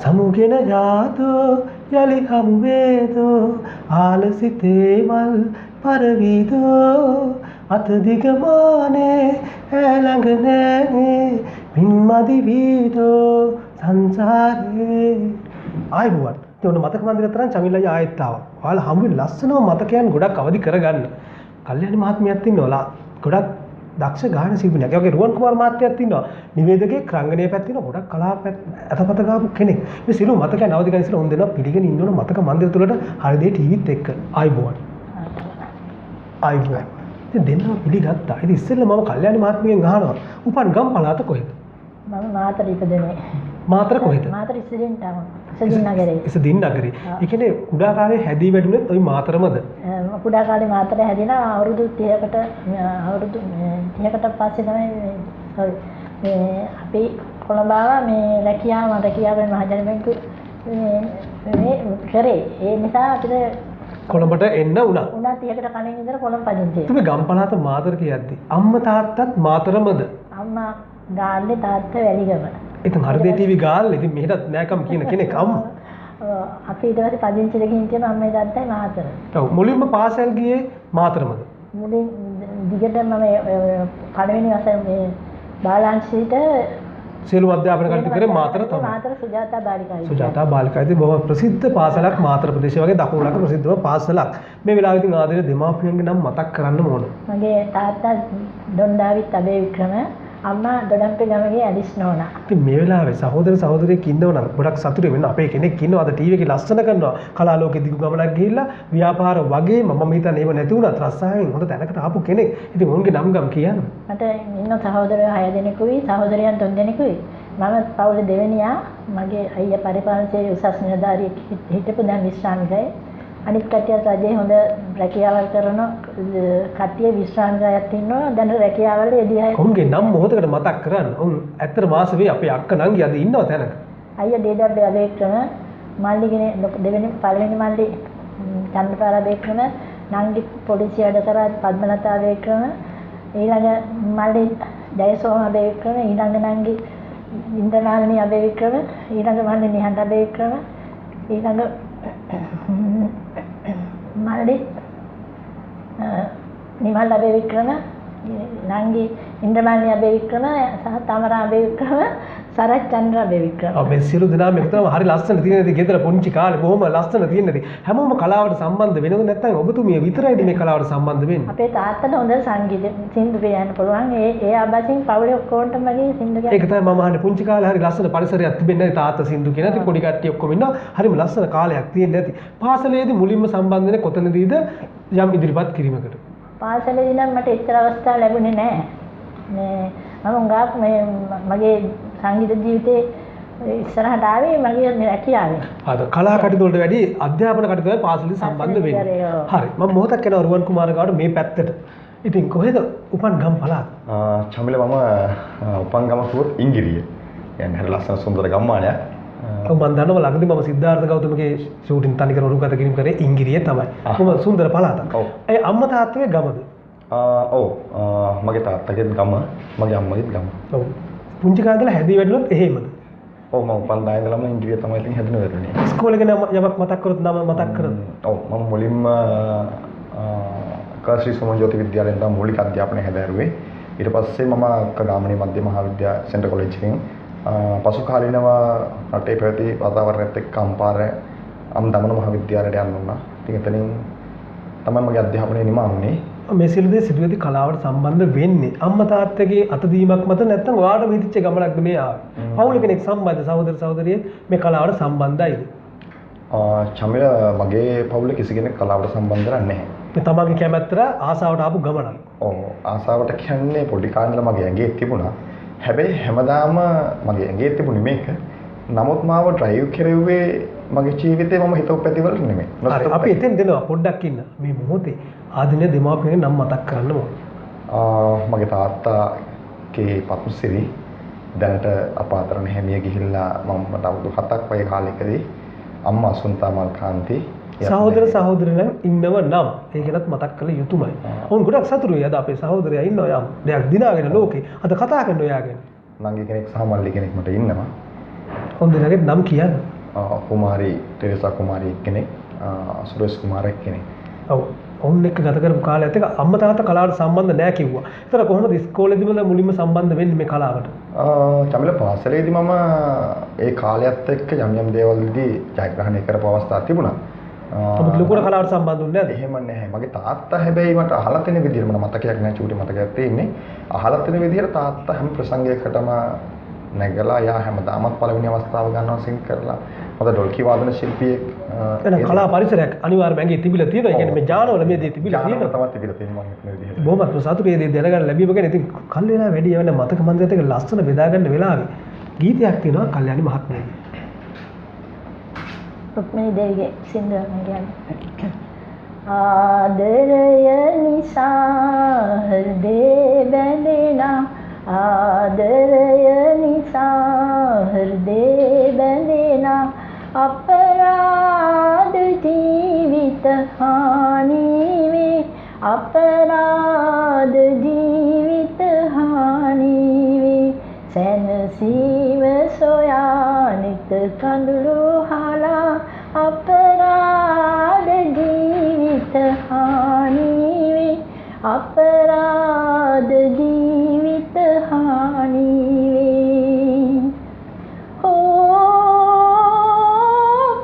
සමුගෙන යාදෝ යලි හමු වේදෝ ආලසිතේ මල් පරවීදෝ අත දිගමානේ ඈ ළඟ නෑනේ පින්මදි වීදෝ සංසාරේ ආයිබුවන් තෝන මතක මන්දිරය තරම් චමිලයි ආයෙත් ආවා. ඔයාලා හම්බුනේ ලස්සනම මතකයන් ගොඩක් අවදි කරගන්න. කල්‍යාණි මහත්මියක් ඉන්නවා. ගොඩක් දක්ෂ ගායන ශිල්පිනියක්. ඒ වගේ රුවන් කුමාර මහත්තයාත් ඉන්නවා. නිවේදකයෙක් රංගනයේ පැත්තේ ඉන්නවා. ගොඩක් කලාව අතපත ගාපු කෙනෙක්. මේ සිළු මතකයන් අවදි කරගෙන ඉස්සලා උන් දෙනවා පිළිගෙන ඉන්න ඕන මතක මන්දිර තුලට හරිදේ ටීවීත් එක්ක. ආයිබුවන්. ආයිබුවන්. ඉතින් දෙන්නම පිළිගත්තා. ඉතින් ඉස්සෙල්ලා මම කල්‍යාණි මහත්මියෙන් අහනවා. උපන් ගම් පළාත කොහෙද? මම මාතර ඉපදුනේ. මාතර කොහෙද? මාතර ඉස්සරින් තමයි. ඉස්සරින් නගරේ. ඉස්සදින් නගරේ. ඒ කියන්නේ කුඩා කාලේ හැදී වැඩුණෙත් ওই මාතරමද? කුඩා කාලේ මාතර හැදිලා අවුරුදු 30කට අවුරුදු 30කට පස්සේ තමයි මේ අපි කොළඹ ආවා මේ රැකියාවෙන් මහජන බැංකුව මේ කරේ. ඒ නිසා අපිට කොළඹට එන්න වුණා. 30කට කලින් ඉඳලා කොළඹ පදිංචි. তুমি ගම් පළාත මාතර කියද්දි අම්මා තාත්තත් මාතරමද? අම්මා ගාල්ලේ තාත්තා වැලිගම. ඉතින් හරිදේ ටීවී ගාල්ලේ ඉතින් මෙහෙටත් නෑකම් කියන කෙනෙක් අම්මා. අපි ඊට පස්සේ පදිංචිල ගිහින් තියෙන අම්මයි තාත්තයි මාතර. ඔව් මුලින්ම පාසල් ගියේ මාතරමද? මුලින් දිගටම මම පළවෙනි වසරේ මේ බාලාංශීට සියලු අධ්‍යාපන කටයුතු කරේ මාතර තමයි. මාතර සුජාතා බාලිකායි. සුජාතා බාලිකායි බොහොම ප්‍රසිද්ධ පාසලක් මාතර ප්‍රදේශය වගේ දකුණු ලක ප්‍රසිද්ධම පාසලක්. මේ වෙලාවේ ඉතින් ආදරේ දෙමාපියන්ගේ නම් මතක් කරන්න ඕන. මගේ තාත්තා ඩොන්ඩාවිත් අබේවික්‍රම අම්මා දොඩම්පේ ගමගේ ඇලිස් නෝනා. ඉතින් මේ වෙලාවේ සහෝදර සහෝදරියෙක් ඉන්නව නම් ගොඩක් සතුටු වෙන්න අපේ කෙනෙක් ඉන්නවා අද ටීවී එකේ ලස්සන කරනවා කලා ලෝකෙ දිගු ගමනක් ගිහිල්ලා ව්‍යාපාර වගේ මම හිතන්නේ ඒව නැති වුණත් රස්සාවෙන් හොඳ තැනකට ආපු කෙනෙක්. ඉතින් උන්ගේ නම් ගම් කියන්න. මට ඉන්න සහෝදරයෝ 6 දෙනෙකුයි සහෝදරයන් 3 දෙනෙකුයි. මම පවුලේ දෙවෙනියා. මගේ අයියා පරිපාලනයේ උසස් නිලධාරියෙක් හිටපු දැන් විශ්‍රාමිකයි. අනිත් කට්ටියත් රජයේ හොඳ රැකියාවල් කරන කට්ටිය විශ්‍රාමිකයත් ඉන්නවා. දැන් රැකියාවල් එදී අය උන්ගේ නම් මොහොතකට මතක් කරන්න. උන් ඇත්තට මාස වේ අපේ අක්ක නංගි අද ඉන්නව තැනක. අයියා ඩේ.ඩබ්ලිව් අබේක්‍රම මල්ලිගේ දෙවෙනි පළවෙනි මල්ලි චන්ද්‍රපාල අබේක්‍රම නංගි පොලිසිය වැඩ කරා පද්මලතා අබේක්‍රම ඊළඟ මල්ලි ජයසෝම අබේක්‍රම ඊළඟ නංගි ඉන්ද්‍රනාලිනි අබේක්‍රම ඊළඟ මල්ලි නිහඬ අබේක්‍රම ඊළඟ මල්ලි නිමල් අබේවික්‍රම නංගි ඉන්ද්‍රමාලිනි අබේවික්‍රම සහ තමරා අබේවික්‍රම සරත් චන්ද්‍ර අබේවික්‍රම. ඔව් මේ සියලු දෙනාම එකතුවම හරි ලස්සන තියෙනදී ගෙදර පොන්චි කාලේ බොහොම ලස්සන තියෙනදී හැමෝම කලාවට සම්බන්ධ වෙනවද නැත්නම් ඔබතුමිය විතරයිද මේ කලාවට සම්බන්ධ වෙන්නේ? අපේ තාත්තට හොඳ සංගීත සින්දු කියන්න පුළුවන්. ඒ ආබසින් පවුලේ ඔක්කොන්ටම වගේ සින්දු කියන්න. ඒක තමයි මම අහන්නේ පුංචි කාලේ හරි ලස්සන පරිසරයක් තිබෙන්නේ නැති තාත්තා සින්දු කියන. ඉතින් පොඩි කට්ටිය ඔක්කොම ඉන්නවා. හරිම ලස්සන කාලයක් තියෙන්නේ නැති. පාසලේදී මුලින්ම සම්බන්ධ වෙන්නේ කොතනදීද යම් ඉදිරිපත් කිරීමකට? පාසලේදී නම් මට එච්චර අවස්ථා ලැබුණේ නැහැ. මේ මම උඟාක් මේ මගේ සංගීත ජීවිතේ ඉස්සරහට ආවේ මගේ රැකියාවෙන්. ආද කලා කටයුතු වලට වැඩි අධ්‍යාපන කටයුතු වල පාසලෙන් සම්බන්ධ වෙන්නේ. හරි. මම මොහොතක් යනවා රුවන් කුමාර ගාවට මේ පැත්තට. ඉතින් කොහෙද උපන් ගම් පළාත? චමිල මම උපන් ගම කිව්වොත් ඉංගිරිය. කියන්නේ හරි ලස්සන සුන්දර ගම්මානයක්. ඔව් මම දන්නවා ළඟදී මම සිද්ධාර්ථ ගෞතමගේ ෂූටින් තනිකර උරුගත කිරීම කරේ ඉංගිරියේ තමයි. කොහොම සුන්දර පළාතක්. ඒ අම්මා තාත්තගේ ගමද? ඔව් මගේ තාත්තගේත් ගම මගේ අම්මගේත් ගම. ඔව්. පුංචි කාලේ ඉඳලා හැදී වැඩිලොත් එහෙමද? ඔව් මම උපන් දා ඉඳලම ඉංග්‍රීසි තමයි ඉතින් හැදෙන වෙරුනේ. ඉස්කෝලේ ගැන යමක් මතක් කරොත් නම මතක් කරොත්. ඔව් මම මුලින්ම කාශ්‍රී සමාජෝති විද්‍යාලයෙන් තමයි මූලික අධ්‍යාපනය හැදෑරුවේ. ඊට පස්සේ මම කගාමණී මධ්‍ය මහාවිද්‍යාල සෙන්ටර් කොලෙජ් එකෙන් පසු කාලීනව රටේ පැවති වාතාවරණයත් එක්ක අම්පාරේ දමන මහාවිද්‍යාලයට යන්න වුණා. ඉතින් එතනින් තමයි මගේ අධ්‍යාපනය නිමා වුණේ. මේ සියලු දේ සිදුවේදී කලාවට සම්බන්ධ වෙන්නේ අම්මා තාත්තගේ අතදීමක් මත නැත්නම් ඔයාලට හිතිච්ච ගමනක්ද මේ ආවේ? පවුල කෙනෙක් සම්බන්ධ සහෝදර සහෝදරියෙක් මේ කලාවට සම්බන්ධයිද? චමිල මගේ පවුලේ කිසි කෙනෙක් කලාවට සම්බන්ධ නැහැ. මේ තමන්ගේ කැමැත්තට ආසාවට ආපු ගමනක්. ඔව් ආසාවට කියන්නේ පොඩි කාලේ ඉඳලා මගේ ඇඟේ තිබුණා. හැබැයි හැමදාම මගේ ඇඟේ තිබුණේ මේක. නමුත් මාව ඩ්‍රයිව් කෙරුවේ මගේ ජීවිතේ මම හිතුව පැතිවල නෙමෙයි. හරි අපි එතෙන් දෙනවා පොඩ්ඩක් ඉන්න. මේ මොහොතේ ආධුනික දෙමාපියන්ගේ නම් මතක් කරන්න ඕන. මගේ තාත්තාගේ පතුසිරි දැනට අපාතරණ හැමිය ගිහිල්ලා මම අවුරුදු 7ක් වගේ කාලෙකදී අම්මා සුන්තා මල්කාන්ති සහෝදර සහෝදරියන් ඉන්නව නම් ඒකලත් මතක් කළ යුතුමයි. උන් ගොඩක් සතුටුයි අද අපේ සහෝදරයා ඉන්නවා යම් දෙයක් දිනාගෙන ලෝකේ අද කතා කරන ඔයාගෙන. නංගි කෙනෙක් සහ මල්ලි කෙනෙක් මට ඉන්නවා. උන් දෙනාගේ නම් කියන්න. කුමාරී ටෙරේසා කුමාරී කෙනෙක් සුරේෂ් කුමාරයෙක් කෙනෙක්. ඔව්. ඔවුන් එක්ක ගත කරපු කාලයත් එක්ක අම්මා තාත්තා කලාවට සම්බන්ධ නැහැ කිව්වා. ඒතර කොහොමද ඉස්කෝලේදීම මුලින්ම සම්බන්ධ වෙන්නේ මේ කලාවට? චමිල පාසලේදී මම ඒ කාලයත් එක්ක යම් දේවල්දී ජයග්‍රහණය කරපු අවස්ථා තිබුණා. ඔබ ලොකුට කලාවට සම්බන්ධ වුණේ නැද්ද? එහෙම නැහැ. මගේ තාත්තා හැබැයි මට අහලා තියෙන විදිහට මට මතකයක් නැහැ චූටි මතකයක් තියෙන්නේ. අහලා තියෙන විදිහට තාත්තා හැම ප්‍රසංගයකටම නැගලා යා හැමදාමත් පළවෙනි අවස්ථාව ගන්නවා සිං කරලා. මොකද ඩොල්කි වාදන ශිල්පියෙක් එහෙනම් කලා පරිසරයක් අනිවාර්යයෙන්ම ඇඟේ තිබිලා තියෙනවා. ඒ කියන්නේ මේ ඥානවල මේ දේ තිබිලා තියෙනවා. තමයි තිබිලා තියෙනවා මම මේ විදිහට. බොහොමත් සතුටු මේ දේ දැනගන්න ලැබීම ගැන ඉතින් කල් වෙලා වැඩි යවන්න මතක මන්දිරත් එක්ක ලස්සන බෙදා ගන්න වෙලාවේ ගීතයක් තියෙනවා කල්යාණි මහත්මියගේ. රුක්මිණී දේවිගේ සින්දුවක් මම කියන්නේ. ආදරය නිසා හෘදේ බැඳෙනා ආදරය නිසා හෘදේ බැඳෙනා අපරාධ ජීවිත හානි වේ අපරාධ ජීවිත හානි වේ සැනසීම සොයා නිත කඳුළු හලා අපරාධ ජීවිත හානි වේ අපරාධ ජීවිත හානි වේ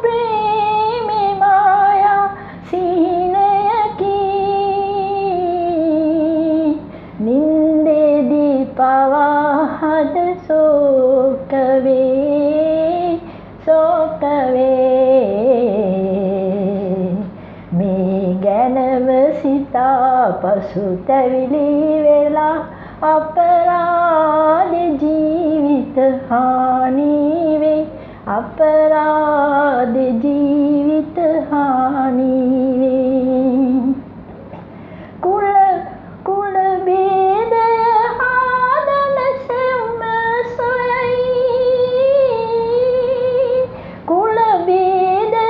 ප්‍රේමේ මායා සීනයකි නින්දේදී පවා හද සෝක වේ මේ ගැනම සිතා පසුතැවිලි වෙලා අපරාධ ජීවිත හානි වේ අපරාධ ජීවිත හානි වේ කුල බේදය ආදන සෙව්ම සොයයි කුල බේදය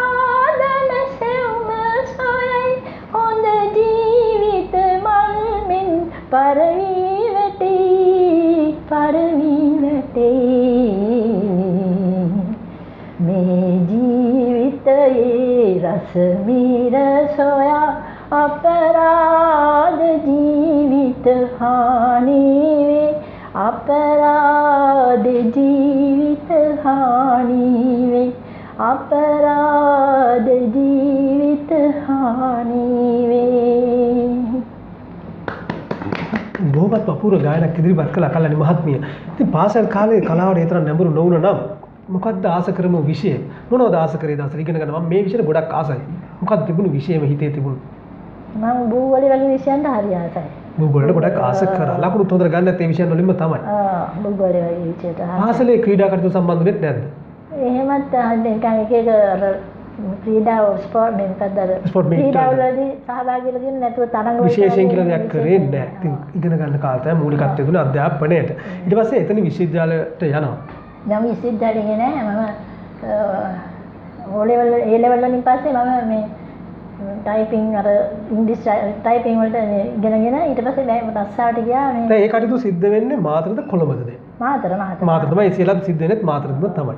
ආදන සෙව්ම සොයයි හොඳ ජීවිත මල්මින් පරවී වැටේ මේ ජීවිතයේ රස මීර සොයා අපරාධ ජීවිත හානි වේ අපරාධ ජීවිත හානි වේ අපරාධ ජීවිත හානි වේ. බොහොමත් අපූර්ව ගායනක් ඉදිරිපත් කළා කල්යාණි මහත්මිය. ඉතින් පාසල් කාලේ කලාවට ඒ තරම් නැඹුරු නොවුන නම් මොකක්ද ආස කරමු විෂය? මොනවද ආස කරේ දවසට ඉගෙන ගන්න? මම මේ විෂයට ගොඩක් ආසයි. මොකක්ද තිබුණු විෂයම හිතේ තිබුණු? මම භූගෝලය වගේ විෂයන්ට හරි ආසයි. භූගෝලයට ගොඩක් ආස කරා. ලකුණු හොඳට ගන්නත් ඒ විෂයන් වලින්ම තමයි. භූගෝලය වගේ විෂයට. පාසලේ ක්‍රීඩා කටයුතු සම්බන්ධ වෙන්නේ නැද්ද? එහෙමත් නිකන් එක අර ක්‍රීඩා ස්පෝර්ට් ක්‍රීඩාවලදී සහභාගී වෙලා තියෙන නැතුව තරඟ විශේෂයෙන් කියලා දෙයක් කරේ නැහැ. ඉතින් ඉගෙන ගන්න කාලේ තමයි මූලිකත්වය දුන්නේ අධ්‍යාපනයට. ඊට පස්සේ එතන විශ්වවිද්‍යාලයට යනවා. නම් විශ්වවිද්‍යාලේ නෑ මම A level වලින් පස්සේ මම මේ ටයිපින් අර ඉංග්‍රීසි ටයිපින් වලට ඉගෙනගෙන ඊට පස්සේ මම රස්සාවට ගියා මේ. දැන් ඒ කටයුතු සිද්ධ වෙන්නේ මාතරද කොළඹද? මාතර තමයි ඉතින් සිද්ධ වෙන්නේ මාතරදම තමයි.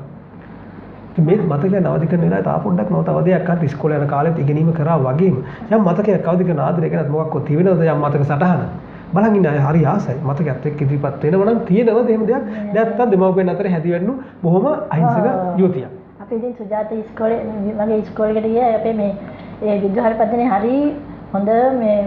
ඉතින් මේ මතකය නවදි කරන වෙලාවේ තා පොඩ්ඩක් නෝ තව දෙයක් අර ඉස්කෝලේ යන කාලෙත් ඉගෙනීම කරා වගේම යම් මතකයක් අවදි කරන ආදරය ගැනත් මොකක්ද තිබෙනවද යම් මතක සටහන බලන් ඉන්න අය හරි ආසයි මතකයත් එක්ක ඉදිරිපත් වෙනව නම් තියෙනවද එහෙම දෙයක් නැත්තම් දෙමව්පියන් අතර හැදිවෙන්නු බොහොම අහිංසක යුවතියක්. අපි ඉතින් සුජාත ඉස්කෝලේ වගේ ඉස්කෝලේකට ගියා අපේ මේ ඒ විද්‍යාහාර පද්ධතියේ හරි හොඳ මේ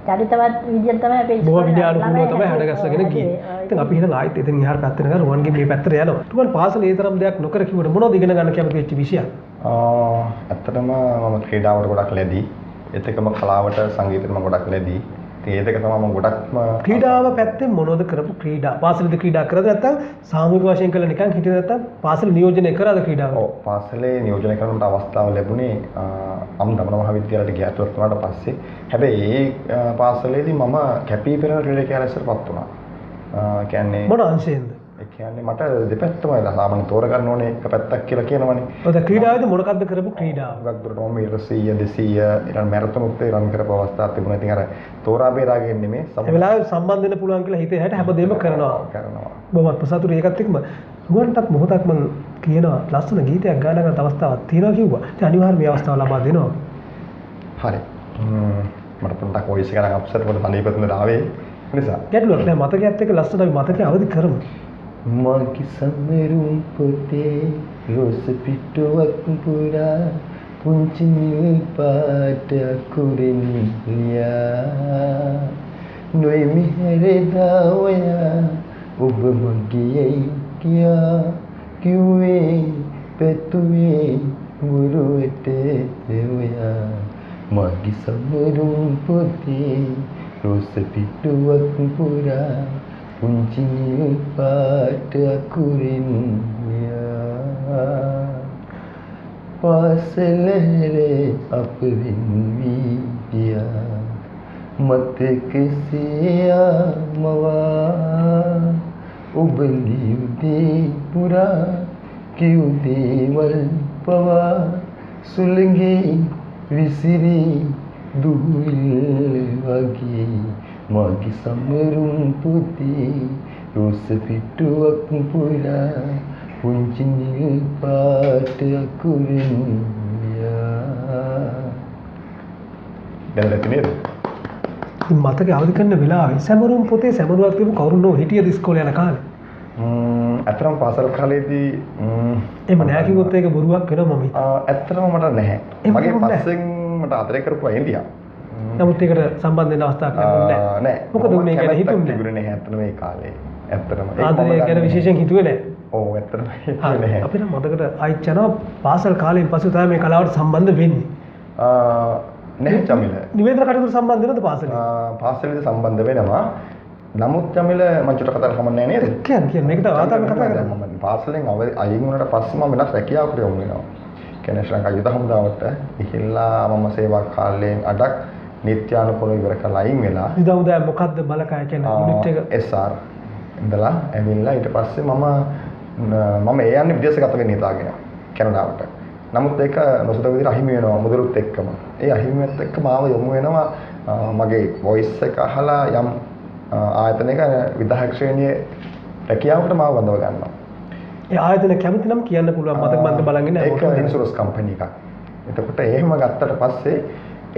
චරිතවත් විදියට තමයි අපේ බොහෝ විද්‍යානුකූලව තමයි හැඩගස්සගෙන ගියේ. ඉතින් අපි එහෙනම් ආයෙත් එතන ඉහාර පැත්තට යනවා රුවන්ගේ මේ පැත්තට යනවා. රුවන් පාසලේ ඒ තරම් දෙයක් නොකර කිව්වට මොනවද ඉගෙන ගන්න කැමති වෙච්ච විෂයක්? ඇත්තටම මම ක්‍රීඩාවට ගොඩක් ලැබී ඒත් එක්කම කලාවට සංගීතෙට මම ගොඩක් ලැබී. ඉතින් ඒක තමයි මම ගොඩක්ම ක්‍රීඩාව පැත්තෙන් මොනවද කරපු ක්‍රීඩා? පාසලේදී ක්‍රීඩා කරද නැත්නම් සාමූහික වශයෙන් කළා නිකන් හිටියද නැත්නම් පාසල නියෝජනය කරාද ක්‍රීඩාව? ඔව් පාසලේ නියෝජනය කරන්නට අවස්ථාව ලැබුණේ අම්දමන මහාවිද්‍යාලයට ගියාට වුණාට පස්සේ. හැබැයි ඒ පාසලේදී මම කැපී පෙනෙන ක්‍රීඩකයා ලෙසටපත් වුණා. කියන්නේ මොන අංශයෙන්ද? ඒ කියන්නේ මට දෙපැත්තම සාමාන්‍ය තෝරගන්න ඕනේ එක පැත්තක් කියලා කියනවනේ. ඔය ක්‍රීඩාවේදී මොනකද්ද කරපු ක්‍රීඩාව? ගොඩක් දුරට මම 100 200 ඊළඟ මැරතොනුත් රන් කරපු අවස්ථාවක් තිබුණා. ඉතින් අර තෝරා බේරාගෙන නෙමෙයි ඒ වෙලාවේ සම්බන්ධ වෙන්න පුළුවන් කියලා හිතේ හැට හැමදේම කරනවා. බොහොමත් ප්‍රසතුරු ඒකත් එක්කම රුවන්ටත් මොහොතක් මම කියනවා ලස්සන ගීතයක් ගාන ගන්න අවස්ථාවක් තියෙනවා කිව්වා. ඉතින් අනිවාර්යයෙන් මේ අවස්ථාව ලබා දෙනවා. හරි. මට පොඩ්ඩක් වොයිස් එක ගන්න අප්සෙට් වල තනියපතුන ආවේ. නිසා ගැටලුවක් නෑ මතකයත් එක්ක ලස්සන අපි මතකයේ අවදි කරමු. මගේ සමරුම් පොතේ රෝස පිටුවක් පුරා පුංචි නිල් පාට අකුරින් ලියා නොයි මෙහෙරදා ඔයා ඔබ මගේ කියා කිව්වේ පැතුවේ මුරුවට ඔයා මගේ සමරුම් පොතේ රෝස පිටුවක් පුරා පුංචි නිල් පාට අකුරින් ලියා පාසලේ අප වෙන්වී ගියා මතක සියාමවා ඔබ ලියුදේ පුරා කිව් දේවල් පවා සුළඟේ විසිරී දුවිල් වගේ මගේ සමරුම් පුතේ රෝස පිටුවක් පුරා පුංචි නිල් පාට අකුරින් ලියා. දැනගත්තේ නේද? ඉතින් මතකයේ අවදි කරන වෙලාවේ සමරුම් පොතේ සමරුවක් තිබු කවුරුන් නෝ හිටියද ඉස්කෝලේ යන කාලේ? ඇත්තටම පාසල් කාලේදී එහෙම නෑ කිව්වොත් ඒක බොරුවක් වෙනවා මම හිතුවා. ඇත්තටම මට නැහැ. මගේ පස්සෙන් මට ආදරය කරපුවා ඉන්දියා. නමුත් ඒකට සම්බන්ධ වෙන අවස්ථාවක් ලැබුණේ නැහැ. නෑ. මොකද උනේ ගැන හිතුන්නේ තිබුණේ නැහැ ඇත්තටම මේ කාලේ. ඇත්තටම ආදරය ගැන විශේෂයෙන් හිතුවේ නැහැ. ඔව් ඇත්තටම හිතුවේ නැහැ. අපිට මතකට ආයිත් යනවා පාසල් කාලයෙන් පස්සේ තමයි මේ කලාවට සම්බන්ධ වෙන්නේ. නැහැ චමිල. නිවේදන කටයුතු සම්බන්ධ වෙනවද පාසලේ? පාසලේදී සම්බන්ධ වෙනවා. නමුත් චමිල මම චුට්ටක් කතා කරන්න නැහැ නේද? කියන්නේ මේක තමයි වාතාවරණ කතා කරන්නේ. මම පාසලෙන් අයින් වුණාට පස්සේ මම වෙනස් රැකියාවකට යොමු වෙනවා. කියන්නේ ශ්‍රී ලංකා යුද හමුදාවට ගිහිල්ලා මම සේවා කාලයෙන් අඩක් නිත්‍යානුකූලව ඉවර කරලා අයින් වෙලා යුද හමුදාව මොකද්ද බලකය කියන්නේ යුනිට් එක SR ඉඳලා ඇවිල්ලා ඊට පස්සේ මම ඒ යන්නේ විදේශගත වෙන්න හිතාගෙන කැනඩාවට. නමුත් ඒක නොසලක විදිහට අහිමි වෙනවා මුදලුත් එක්කම. ඒ අහිමියත් එක්ක මාව යොමු වෙනවා මගේ වොයිස් එක අහලා යම් ආයතනයක විධායක ශ්‍රේණියේ රැකියාවකට මාව බඳව ගන්නවා. ඒ ආයතන කැමති නම් කියන්න පුළුවන් මතක මන්ද බලන් ඉන්න ඒක ඉන්ෂුරන්ස් කම්පැනි එකක්. එතකොට එහෙම ගත්තට පස්සේ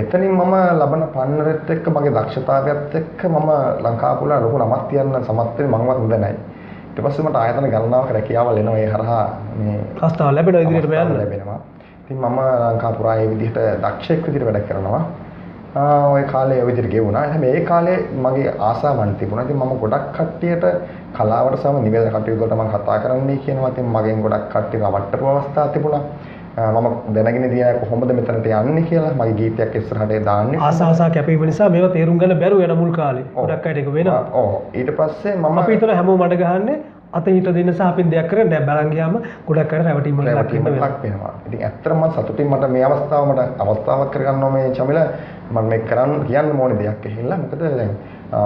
එතනින් මම ලබන පන්නරෙත් එක්ක මගේ දක්ෂතාවයත් එක්ක මම ලංකාපුලා ලොකු නමක් තියන්න සමත් වෙන්නේ මමවත් හොඳ නැහැ. ඊට පස්සේ මට ආයතන ගණනාවක රැකියාවල් එනවා ඒ හරහා මේ අවස්ථාව ලැබෙනවා ඉදිරියටම යන්න ලැබෙනවා. ඉතින් මම ලංකාපුරා ඒ විදිහට දක්ෂයෙක් විදිහට වැඩ කරනවා. ওই කාලේ ඔය විදිහට ගෙවුණා. හැබැයි ඒ කාලේ මගේ ආසාවන් තිබුණා. ඉතින් මම ගොඩක් කට්ටියට කලාවට සම නිවැරදි කටයුතු වලට මම කතා කරන්නයි කියනවා. ඉතින් මගෙන් ගොඩක් කට්ටිය රවට්ටපු අවස්ථා තිබුණා. මම දැනගෙන ඉතියා කොහොමද මෙතනට යන්නේ කියලා මගේ ගීතයක් ඉස්සරහට දාන්නේ. ආසාවසා කැපීම නිසා මේවා තේරුම් ගන්න බැරුව යන මුල් කාලේ. ගොඩක් අයට ඒක වෙනවා. ඔව්. ඊට පස්සේ මම අපි හිතන හැමෝම මඩ ගහන්නේ අත හිට දෙන්න සහ අපින් දෙයක් කරන්නේ නැහැ. බලන් ගියාම ගොඩක් අය රැවටීම් වල ලක් වෙනවා. ඉතින් ඇත්තටම මම සතුටින් මට මේ අවස්ථාවක් කරගන්නවා මේ චමිල මම මේ කරන්න කියන්න ඕනේ දෙයක් ඇහිලා. මොකද දැන්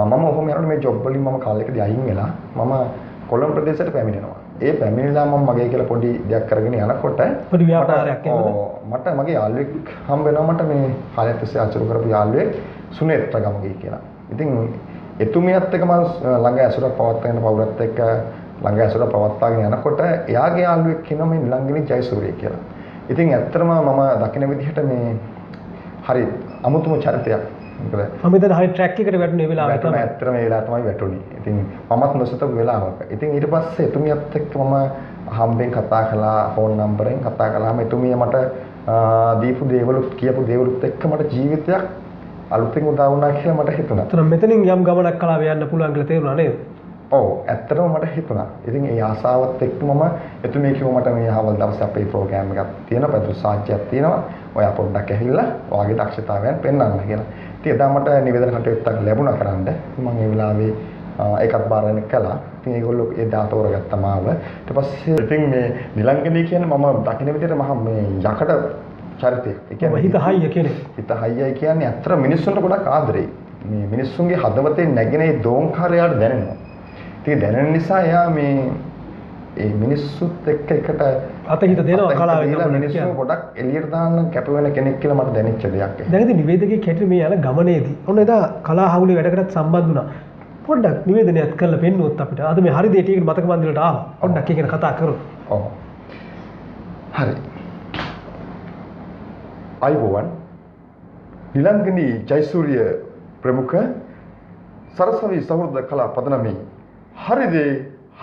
මම ඔහොම යනකොට මේ ජොබ් වලින් මම කාලෙකදී අයින් වෙලා මම කොළඹ ප්‍රදේශයට පැමිණෙනවා. ඒ පැමිණිලා මම මගේ කියලා පොඩි දෙයක් කරගෙන යනකොට පොඩි ව්‍යාපාරයක් එහෙමද? මට මගේ යාළුවෙක් හම්බ වෙනවා මට මේ කාලයක් තිස්සේ අසුරු කරපු යාළුවෙක් සුනේත්‍ර ගමගේ කියලා. ඉතින් එතුමියත් එක්ක මම ළඟ ඇසුරක් පවත්වාගෙන පවුලත් එක්ක ළඟ ඇසුර පවත්වාගෙන යනකොට එයාගේ යාළුවෙක් කියනවා මේ නිලංගිනී ජයසූරිය කියලා. ඉතින් ඇත්තටම මම දකින විදිහට මේ හරි අමුතුම චරිතයක්. මොකද මම ඉතින් හරි ට්‍රැක් එකට වැටුනේ ඒ වෙලාවේ තමයි. ඇත්තටම ඒ වෙලාව තමයි වැටුනේ. ඉතින් මමත් නොසිතපු වෙලාවක. ඉතින් ඊට පස්සේ එතුමියත් එක්ක මම හම්බෙන් කතා කළා ෆෝන් නම්බරෙන් කතා කළාම එතුමිය මට දීපු දේවලුත් කියපු දේවලුත් එක්ක මට ජීවිතයක් අලුතින් උදා වුණා කියලා මට හිතුණා. ඒතර මෙතනින් යම් ගමනක් කලාව යන්න පුළුවන් කියලා තේරුණා නේද? ඔව් ඇත්තටම මට හිතුණා. ඉතින් ඒ ආසාවත් එක්ක මම එතුමිය කිව්වා මට මේ අවල් දවසේ අපේ ප්‍රෝග්‍රෑම් එකක් තියෙනවා, පැදුරු සාජ්‍යයක් තියෙනවා. ඔයා පොඩ්ඩක් ඇහිල්ලා ඔයාගේ දක්ෂතාවයන් පෙන්වන්න කියලා. ඉතින් එදා මට නිවේදන කටයුත්තක් ලැබුණා කරන්න. මම ඒ වෙලාවේ ඒකත් බාරගෙන කළා. ඉතින් ඒගොල්ලෝ එදා තෝරගත්තා මාව. ඊට පස්සේ ඉතින් මේ නිලංගනී කියන්නේ මම දකින විදිහට මම මේ යකඩ චරිතයක්. ඒ කියන්නේ හිත හයිය කෙනෙක්. හිත හයියයි කියන්නේ අතර මිනිස්සුන්ට ගොඩක් ආදරෙයි. මේ මිනිස්සුන්ගේ හදවතේ නැගෙන ඒ දෝංකාරයට දැනෙනවා. ඉතින් දැනෙන නිසා එයා මේ ඒ මිනිස්සුත් එක්ක එකට අතහිත දෙනවා කලාවෙන් දීලා අපිට මිනිස්සු කියන්නේ. ගොඩක් එළියට දාන්න කැප වෙන කෙනෙක් කියලා මට දැනෙච්ච දෙයක් ඒක. දැන් ඉතින් නිවේදකයෙක් හැටියට මේ යන ගමනේදී ඔන්න එදා කලා හවුලේ වැඩකටත් සම්බන්ධ වුණා. පොඩ්ඩක් නිවේදනයත් කරලා පෙන්නුවොත් අපිට. අද මේ හරි දෙයට ඒක මතක මන්දිරට ආවා. පොඩ්ඩක් ඒක ගැන කතා කරමු. ඔව්. හරි. අයිබෝවන් නිලංගනී ජයසූරිය ප්‍රමුඛ සරසවි සහෘද කලා පදනමේ හරිදේ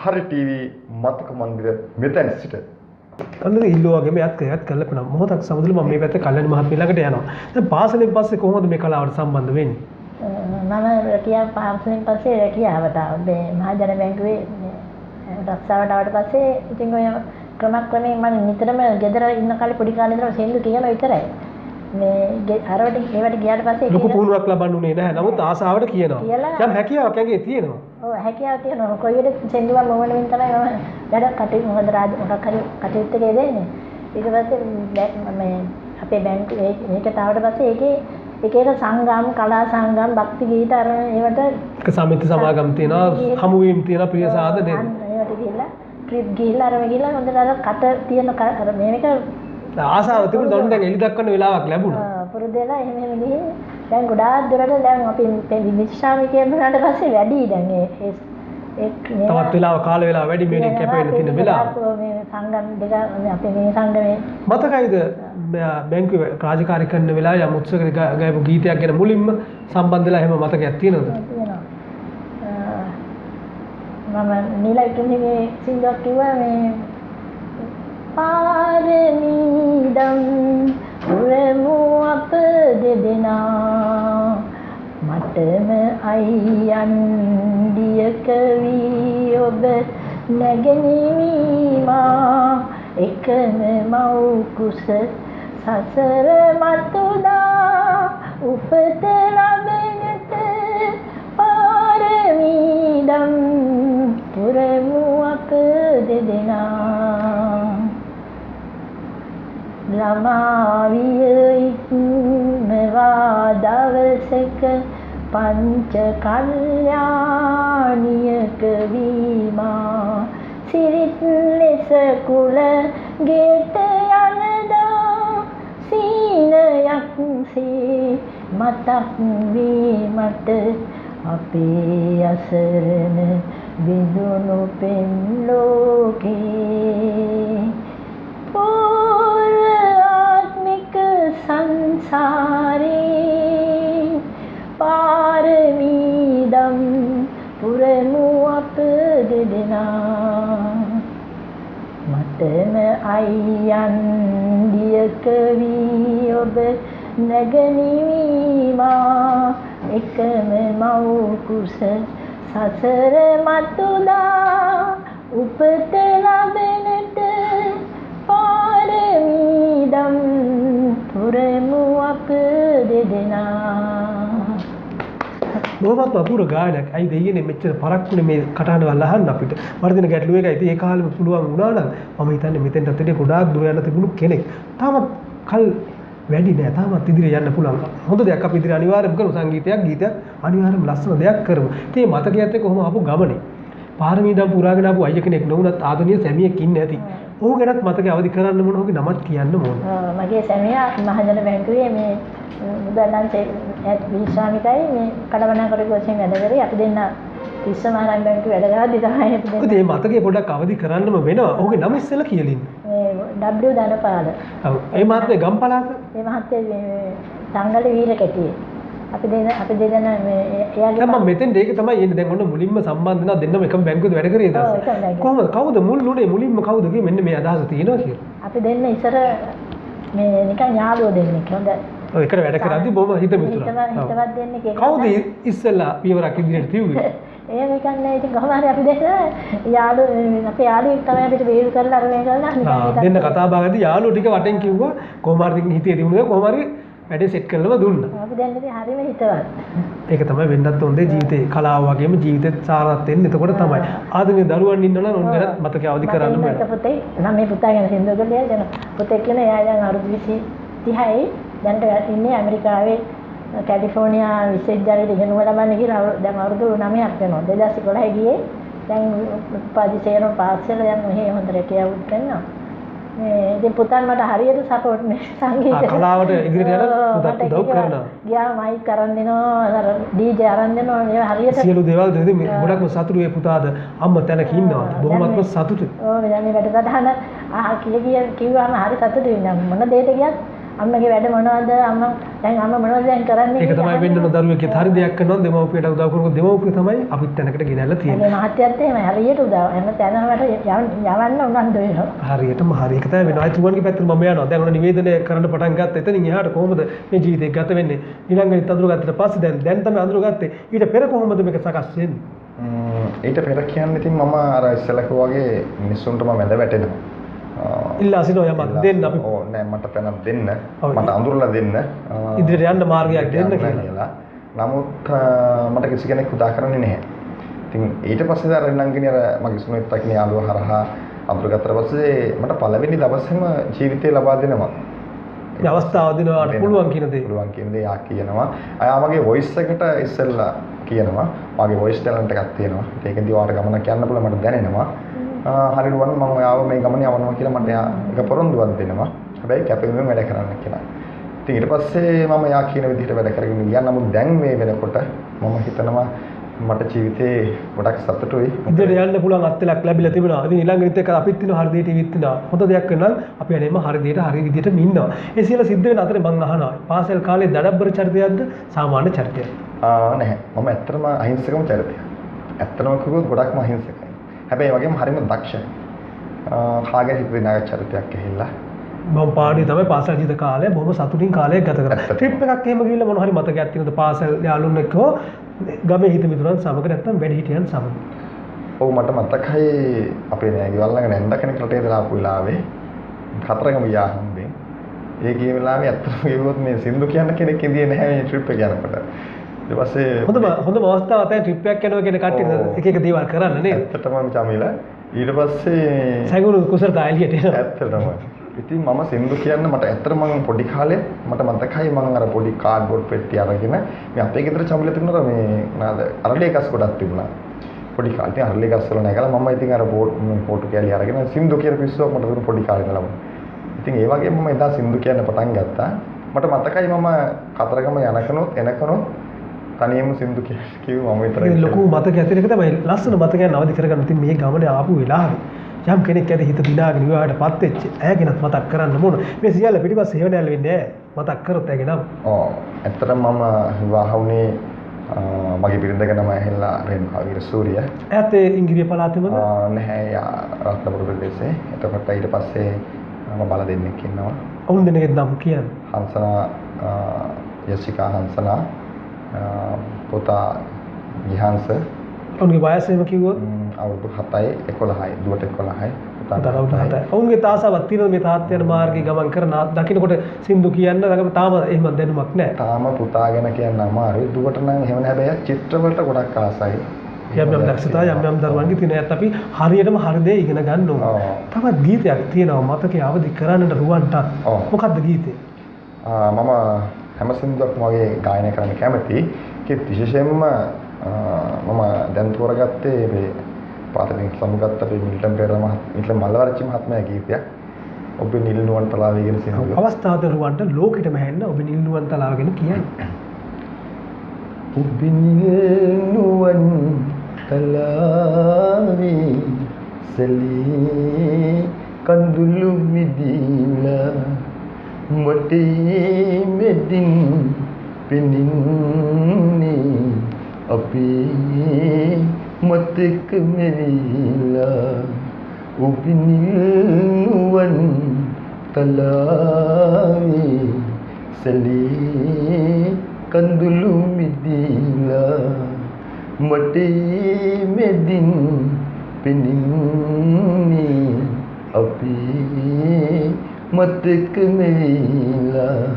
හරි ටීවී මතක මන්දිර මෙතැන් සිට කන්නද ඉල්ලුවාගේ මෙයත් කරලා පෙන්නන මොහොතක් සමුදුල මම මේ පැත්තේ කල්යනි මහත්මිය ළඟට යනවා. දැන් පාසලෙන් පස්සේ කොහොමද මේ කලාවට සම්බන්ධ වෙන්නේ? මම රැකියා පාසලෙන් පස්සේ රැකියාවට ආවා. මේ මහජන බැංකුවේ රක්ෂාවට ආවට පස්සේ ඉතින් ඔය ක්‍රමක්‍රමයෙන් මම නිතරම ගෙදර ඉන්න කාලේ පොඩි කාලේ ඉඳලා සෙන්දු කියලා විතරයි. මේ අරවට ඒවට ගියාට පස්සේ ලොකු පුහුණුවක් ලබන්න උනේ නැහැ. නමුත් ආසාවට කියනවා. යම් හැකියාවක් ඇගේ තියෙනවා. ඔව් හැකියාවක් තියෙනවා. කොයි වෙලෙත් සෙන්දුවක් මොන වෙනින් තමයි මම වැඩ කටයුතු මොකද මොකක් හරි කටයුත්තක යෙදෙන්නේ. ඊට පස්සේ මේ අපේ බැංකුවේ මේකට ආවට පස්සේ ඒකේ එක එක සංගම් කලා සංගම් භක්ති ගීත අර ඒවට එක සමිති සමාගම් තියෙනවා, හමුවීම් තියෙනවා, ප්‍රිය සාධන නේද? ඒවට ගිහිල්ලා ට්‍රිප් ගිහිල්ලා අරම ගිහිල්ලා හොඳට අර කට තියෙන අර මේක ආසාව තිබුණ දොන් දැන් එලි දක්වන්න වෙලාවක් ලැබුණා. පුරුදු වෙලා එහෙම ගිහින් දැන් ගොඩාක් දුරට දැන් අපි විශ්‍රාමිකයන් වුණාට පස්සේ වැඩි දැන් ඒ තවත් වෙලාව කාල වෙලාව වැඩි මේකෙන් කැපෙන්න තියෙන වෙලාව. මේ සංගම් දෙක අපේ මේ සංගමේ මතකයිද බැංකුවේ රාජකාරී කරන වෙලාවේ යම් උත්සවයකට ගායපු ගීතයක් ගැන මුලින්ම සම්බන්ධ වෙලා එහෙම මතකයක් තියෙනවද? තියෙනවා. මම නීලා ඉක්කනේ සින්දුවක් කිව්වා මේ පාරමීදම් පුරමු අප දෙදෙනා මටම අයියන් දියක වී ඔබ නැගෙනීමා එකම මව් කුස සසර මතුදා උපත ලැබෙනට පාරමීදම් පුරමු අප දෙදෙනා ළමා විය ඉක්මවා දවසක පංච කල්යාණියක වීමා සිරිත් ලෙස කුල ගෙට යනදා සීනයක් සේ මතක් වීමට අපේ අසරණ බිඳුණු පෙන් ලෝකේ ආත්මික සංසාරේ පාරමීදම් පුරමු අප දෙදෙනා මටම අයියන් දියක වී ඔබ නැගෙනීමා එකම මව් කුස සසර මතුදා උපත ලැබෙනට පාරමීදම් පුරමු අප දෙදෙනා. බොහොමත් අපූර්ව ගායනයක්. අයි දෙයියනේ මෙච්චර පරක්කුනේ මේ කටහඬවල් අහන්න අපිට. මට දෙන ගැටලුව එකයි. ඉතින් ඒ කාලෙම පුළුවන් වුණා නම් මම හිතන්නේ මෙතෙන්ට අතට ගොඩාක් දුර යන තිබුණු කෙනෙක්. තාමත් කල් වැඩි නෑ. තාමත් ඉදිරිය යන්න පුළුවන්. හොඳ දෙයක් අපි ඉදිරිය අනිවාර්යයෙන්ම කරමු. සංගීතයක් ගීතයක් අනිවාර්යයෙන්ම ලස්සන දෙයක් කරමු. ඉතින් මේ මතකයත් එක්ක කොහොම ආපු ගමනේ. පාරමීදම් පුරාගෙන ආපු අයිය කෙනෙක් නොවුනත් ආදරණීය සැමියෙක් ඉන්නේ ඇති. ඔහු ගැනත් මතකයේ අවදි කරන්න මොන ඔහුගේ නමත් කියන්න ඕන. මගේ සැමියා මහජන බැංකුවේ මේ මුදල්ලන්සේ විශ්‍රාමිකයි මේ කඩවනාකරේ වශයෙන් වැඩ කරේ. අපි දෙන්න විශ්වමානන් බැංකුවේ වැඩ කරද්දි තමයි අපි දෙන්න. මොකද මේ මතකයේ පොඩ්ඩක් අවදි කරන්නම වෙනවා. ඔහුගේ නම ඉස්සෙල්ලා කියලින්න. මේ W ධනපාල. ඔව්. ඒ මහත්මයා ගම්පලාත. මේ මහත්තයා මේ සංගල වීරකැටියේ. අපි දෙන්න මේ එයාගේ දැන් මම මෙතෙන් ඒක තමයි එන්නේ. දැන් ඔන්න මුලින්ම සම්බන්ධ වෙනවා දෙන්නම එකම බැංකුවේ වැඩ කරේ ඊට පස්සේ. කොහොමද කවුද මුල් උනේ මුලින්ම කවුද කියේ මෙන්න මේ අදහස තියෙනවා කියලා. අපි දෙන්න ඉස්සර මේ නිකන් යාළුවෝ දෙන්නෙක්. හොඳ ඔය එකට වැඩ කරද්දි බොහොම හිත මිතුරා. හිතවත් දෙන්නෙක් ඒක. කවුද ඉස්සෙල්ලා පියවරක් ඉදිරියට තියුවේ? එහෙම කියන්නේ ඉතින් කොහොම හරි අපි දෙන්න යාළුවෝ අපේ යාළුවෙක් තමයි අපිට වේල් කරලා අර මේ කරලා නිකන් දෙන්න කතා බහදී යාළුවෝ ටික වටෙන් කිව්වා කොහොම හරි හිතේ තිබුණේ කොහොම හරි වැඩේ සෙට් කරලම දුන්නා. අපි දැන් ඉතින් හරිම හිතවත්. ඒක තමයි වෙන්නත් හොඳේ ජීවිතේ කලාව වගේම ජීවිතේ සාරවත් වෙන්නේ. එතකොට තමයි ආදරේ දරුවන් ඉන්නවනම් උන් ගැන මතක අවදි කරන්න මම පුතේ නම් මේ පුතා ගැන සින්දුව ගලියා දැන් පුතේ කියන එයා දැන් අවුරුදු 30යි දැන් ඉන්නේ ඇමරිකාවේ කැලිෆෝනියා විශ්වවිද්‍යාලයේ ඉගෙනුම ලබන්න කියලා දැන් අවුරුදු 9ක් වෙනවා. 2011 ගියේ දැන් උපාධි සේරම පාස් කරලා දැන් මෙහෙ හොඳට කියවුත් කරනවා. මේ ඉතින් පුතන් මට හරියට සපෝට් මේ සංගීතය. කලාවට ඉදිරියට යන පුතත් උදව් කරනවා. ගියා මයික් අරන් දෙනවා, අර ඩීජේ අරන් දෙනවා. මේ හරියට සියලු දේවල් දෙන්නේ ගොඩක්ම සතුටු මේ පුතාද අම්ම තැනක ඉන්නවා. බොහොමත්ම සතුටුයි. ඔව් දැන් මේ වැඩසටහන කිව්වම හරි සතුටුයි නේද? මොන දෙයකට ගියත් අම්මගේ වැඩ මොනවද අම්මා දැන් අම්මා මොනවද දැන් කරන්නේ ඒක තමයි වෙන්න ඕන දරුවෙක්ගේ හරි දෙයක් කරනවා දෙමව්පියට උදව් කරනකොට දෙමව්පිය තමයි අපිත් තැනකට ගෙනල්ලා තියෙන්නේ. මේ මහත්යත් එහෙමයි හරියට උදව් එන්න තැනකට යවන්න උනන්දු වෙනවා. හරියටම හරි එක තමයි වෙනවා. තුන්වන්ගේ පැත්තට මම යනවා. දැන් ඔන්න නිවේදනය කරන්න පටන් ගත්ත. එතනින් එහාට කොහොමද මේ ජීවිතේ ගත වෙන්නේ? ඊළඟට අඳුරගත්තට පස්සේ දැන් තමයි අඳුරගත්තේ. ඊට පෙර කොහොමද මේක සකස් වෙන්නේ? ඊට පෙර කියන්නේ ඉතින් මම අර ඉස්සෙල්ලා වගේ මිනිස්සුන්ට මම වැඳ වැටෙනවා. ඉල්ලා සිනෝ යමක් දෙන්න අපි ඕ නෑ මට තැනක් දෙන්න මට අඳුරලා දෙන්න ඉදිරියට යන්න මාර්ගයක් දෙන්න කියලා. නමුත් මට කිසි කෙනෙක් උදා කරන්නේ නැහැ. ඉතින් ඊට පස්සේ අර ළඟිනේ අර මගේ සුනිත් එක්ක යාළුවා හරහා අඳුරගත්තට පස්සේ මට පළවෙනි දවසේම ජීවිතේ ලබා දෙනවා. මේ අවස්ථාව දෙනවාට පුළුවන් කියන දේ. පුළුවන් කියන දේ යා කියනවා. අයා මගේ වොයිස් එකට ඉස්සෙල්ලා කියනවා. මගේ වොයිස් ටැලන්ට් එකක් තියෙනවා. ඒකෙන්දී ඔයාලට ගමනක් යන්න පුළුවන් මට දැනෙනවා. හරිරුවන් මම ඔයාව මේ ගමන යවනවා කියලා මට එක පොරොන්දුවක් දෙනවා. හැබැයි කැපවීමෙන් වැඩ කරන්න කියලා. ඉතින් ඊට පස්සේ මම යා කියන විදිහට වැඩ කරගෙන ගියා. නමුත් දැන් මේ වෙනකොට මම හිතනවා මට ජීවිතේ ගොඩක් සතුටුයි. ඉදිරියට යන්න පුළුවන් අත්ලක් ලැබිලා තිබෙනවා. ඉතින් ඊළඟට එක අපිත් ඉන්න හරි දෙයට ඉවිත් ඉන්නවා. හොඳ දෙයක් කරනවා අපි අනේම හරි දෙයට හරි විදිහට ඉන්නවා. ඒ සියල්ල සිද්ධ වෙන අතරේ මම අහනවා. පාසල් කාලේ දඩබ්බර චරිතයක්ද සාමාන්‍ය චරිතයක්ද? නැහැ. මම ඇත්තටම අහිංසකම චරිතයක්. ඇත්තටම කිව්වොත් ගොඩක්ම අහිංසකයි. හැබැයි වගේම හරිම දක්ෂයි. කාගේ හිත විනායක චරිතයක් ඇහිලා. මම පාඩුවේ තමයි පාසල් ජීවිත කාලය බොහොම සතුටින් කාලයක් ගත කරා. ට්‍රිප් එකක් එහෙම ගිහිල්ලා මොන හරි මතකයක් තියෙනවද පාසල් යාළුවෝ එක්ක ගමේ හිත මිතුරන් සමග නැත්නම් වැඩිහිටියන් සමග? ඔව් මට මතකයි අපේ නෑගේ වල්ලඟ නැන්ද කෙනෙක් රටේ දාලා ආපු වෙලාවේ කතරගම ගියා හම්බෙන්. ඒ ගිය වෙලාවේ ඇත්තටම කිව්වොත් මේ සින්දු කියන්න කෙනෙක් ඉඳියේ නැහැ මේ ට්‍රිප් එක යනකොට. ඊට පස්සේ හොඳම අවස්ථාව තමයි ට්‍රිප් එකක් යනවා කියන කට්ටිය එක එක දේවල් කරන්න නේද? ඇත්තටම චමිලා ඊට පස්සේ සයිගුරු කුසලතා එළියට එනවා. ඇත්තටම. ඉතින් මම සින්දු කියන්න මට ඇත්තටම මම පොඩි කාලේ මට මතකයි මම අර පොඩි කාඩ්බෝඩ් පෙට්ටි අරගෙන මේ අපේ ගෙදර චමිලා තිබුණා මේ නාද අරලේ ගස් ගොඩක් තිබුණා. පොඩි කාලේ ඉතින් අරලේ ගස් වල නැගලා මම ඉතින් අර ෆෝටෝ කැලිය අරගෙන සින්දු කියන පිස්සුවක් මට දුන්න පොඩි කාලේ ඉඳලම. ඉතින් ඒ වගේම මම එදා සින්දු කියන්න පටන් ගත්තා. මට මතකයි මම කතරගම යනකනොත් එනකනොත් තනියම සින්දු කිව්වා මම විතරයි. ලොකු මතකයක් ඇති එක තමයි ලස්සන මතකයක් නවදි කරගන්න. ඉතින් මේ ගමනේ ආපු වෙලාවේ යම් කෙනෙක් ඇද හිත දිනාගෙන විවාහයටපත් වෙච්ච ඇයගෙනත් මතක් කරන්න ඕන. මේ සියල්ල පිටිපස්සේ හේව නැල් වෙන්නේ නැහැ. මතක් කරොත් ඇයගෙන නම්. ඔව්. ඇත්තටම මම විවාහ වුණේ මගේ බිරිඳගේ නම ඇහෙලා රේණුකා වීරසූරිය. ඇත්ත ඉංග්‍රීසි පළාතේමද? නැහැ යා රත්නපුර ප්‍රදේශේ. එතකොට ඊට පස්සේ මම බල දෙන්නෙක් ඉන්නවා. ඔවුන් දෙනෙක්ගේ නම් කියන්නේ. හංසනා යසිකා හංසනා පුතා ගිහන්ස. ඔවුන්ගේ වයස එහෙම කිව්වොත් අවුරුදු 7යි 11යි දුවට 11යි පුතාට අවුරුදු 7යි. ඔවුන්ගේ තාසාවක් තියෙනවද මේ තාත්තයන් මාර්ගයේ ගමන් කරන දකින්නකොට සින්දු කියන්න ළඟම තාම එහෙම දැනුමක් නැහැ. තාම පුතා ගැන කියන්න අමාරුයි. දුවට නම් එහෙම නෑ. හැබැයි චිත්‍රවලට ගොඩක් ආසයි. යම් දක්ෂතා යම් දරුවන්ගේ තියෙන ඇත්ත අපි හරියටම හරි දේ ඉගෙන ගන්න ඕන. තවත් ගීතයක් තියෙනවා මතකයේ අවදි කරන්නට රුවන්ට. මොකද්ද ගීතේ? මම හැම සින්දුවක්ම වගේ ගායනා කරන්න කැමතියි. ඒකෙත් විශේෂයෙන්ම මම දැන් තෝරගත්තේ මේ පාතලින් සමුගත්ත අපේ මිල්ටන් පෙරේරා මිල්ටන් මල්ලවරච්චි මහත්මයා ගීතයක්. ඔබ නිල් නුවන් තලාවේ කියන සින්දුව. අවස්ථාව දරුවන්ට ලෝකෙටම හැෙන්න ඔබ නිල් නුවන් තලාව ගැන කියන්නේ. ඔබ නිල් නුවන් තලාවේ සලී කඳුළු මිදිලා මොටි මෙදින් පිනින්නේ අපි මතක මෙරිලා ඔබ නිල්වන් තලාවේ සලී කඳුළු මිදිලා මොටි මෙදින් පිනින්නේ අපි මතක මෙරිලා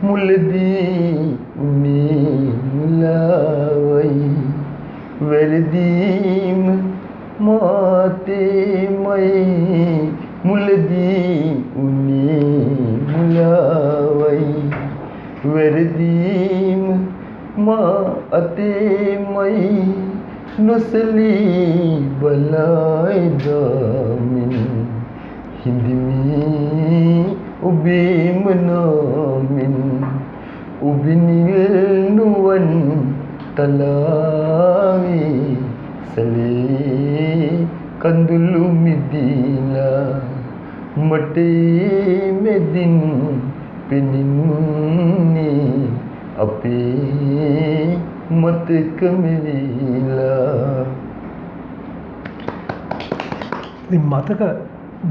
මුලදී උනිලාවයි වැරදීම මාතේමයි මුලදී උනිලාවයි වැරදීම මා අතේමයි නොසලී බලායිදාමින් හිඳිමි ඔබේම නාමින් ඔබිනිල් නුවන් තලාවේ සැලේ කඳුළු මිදිලා මට මෙදින් පෙනින්නේ අපේ මතක මෙවිලා. ඉතින් මතක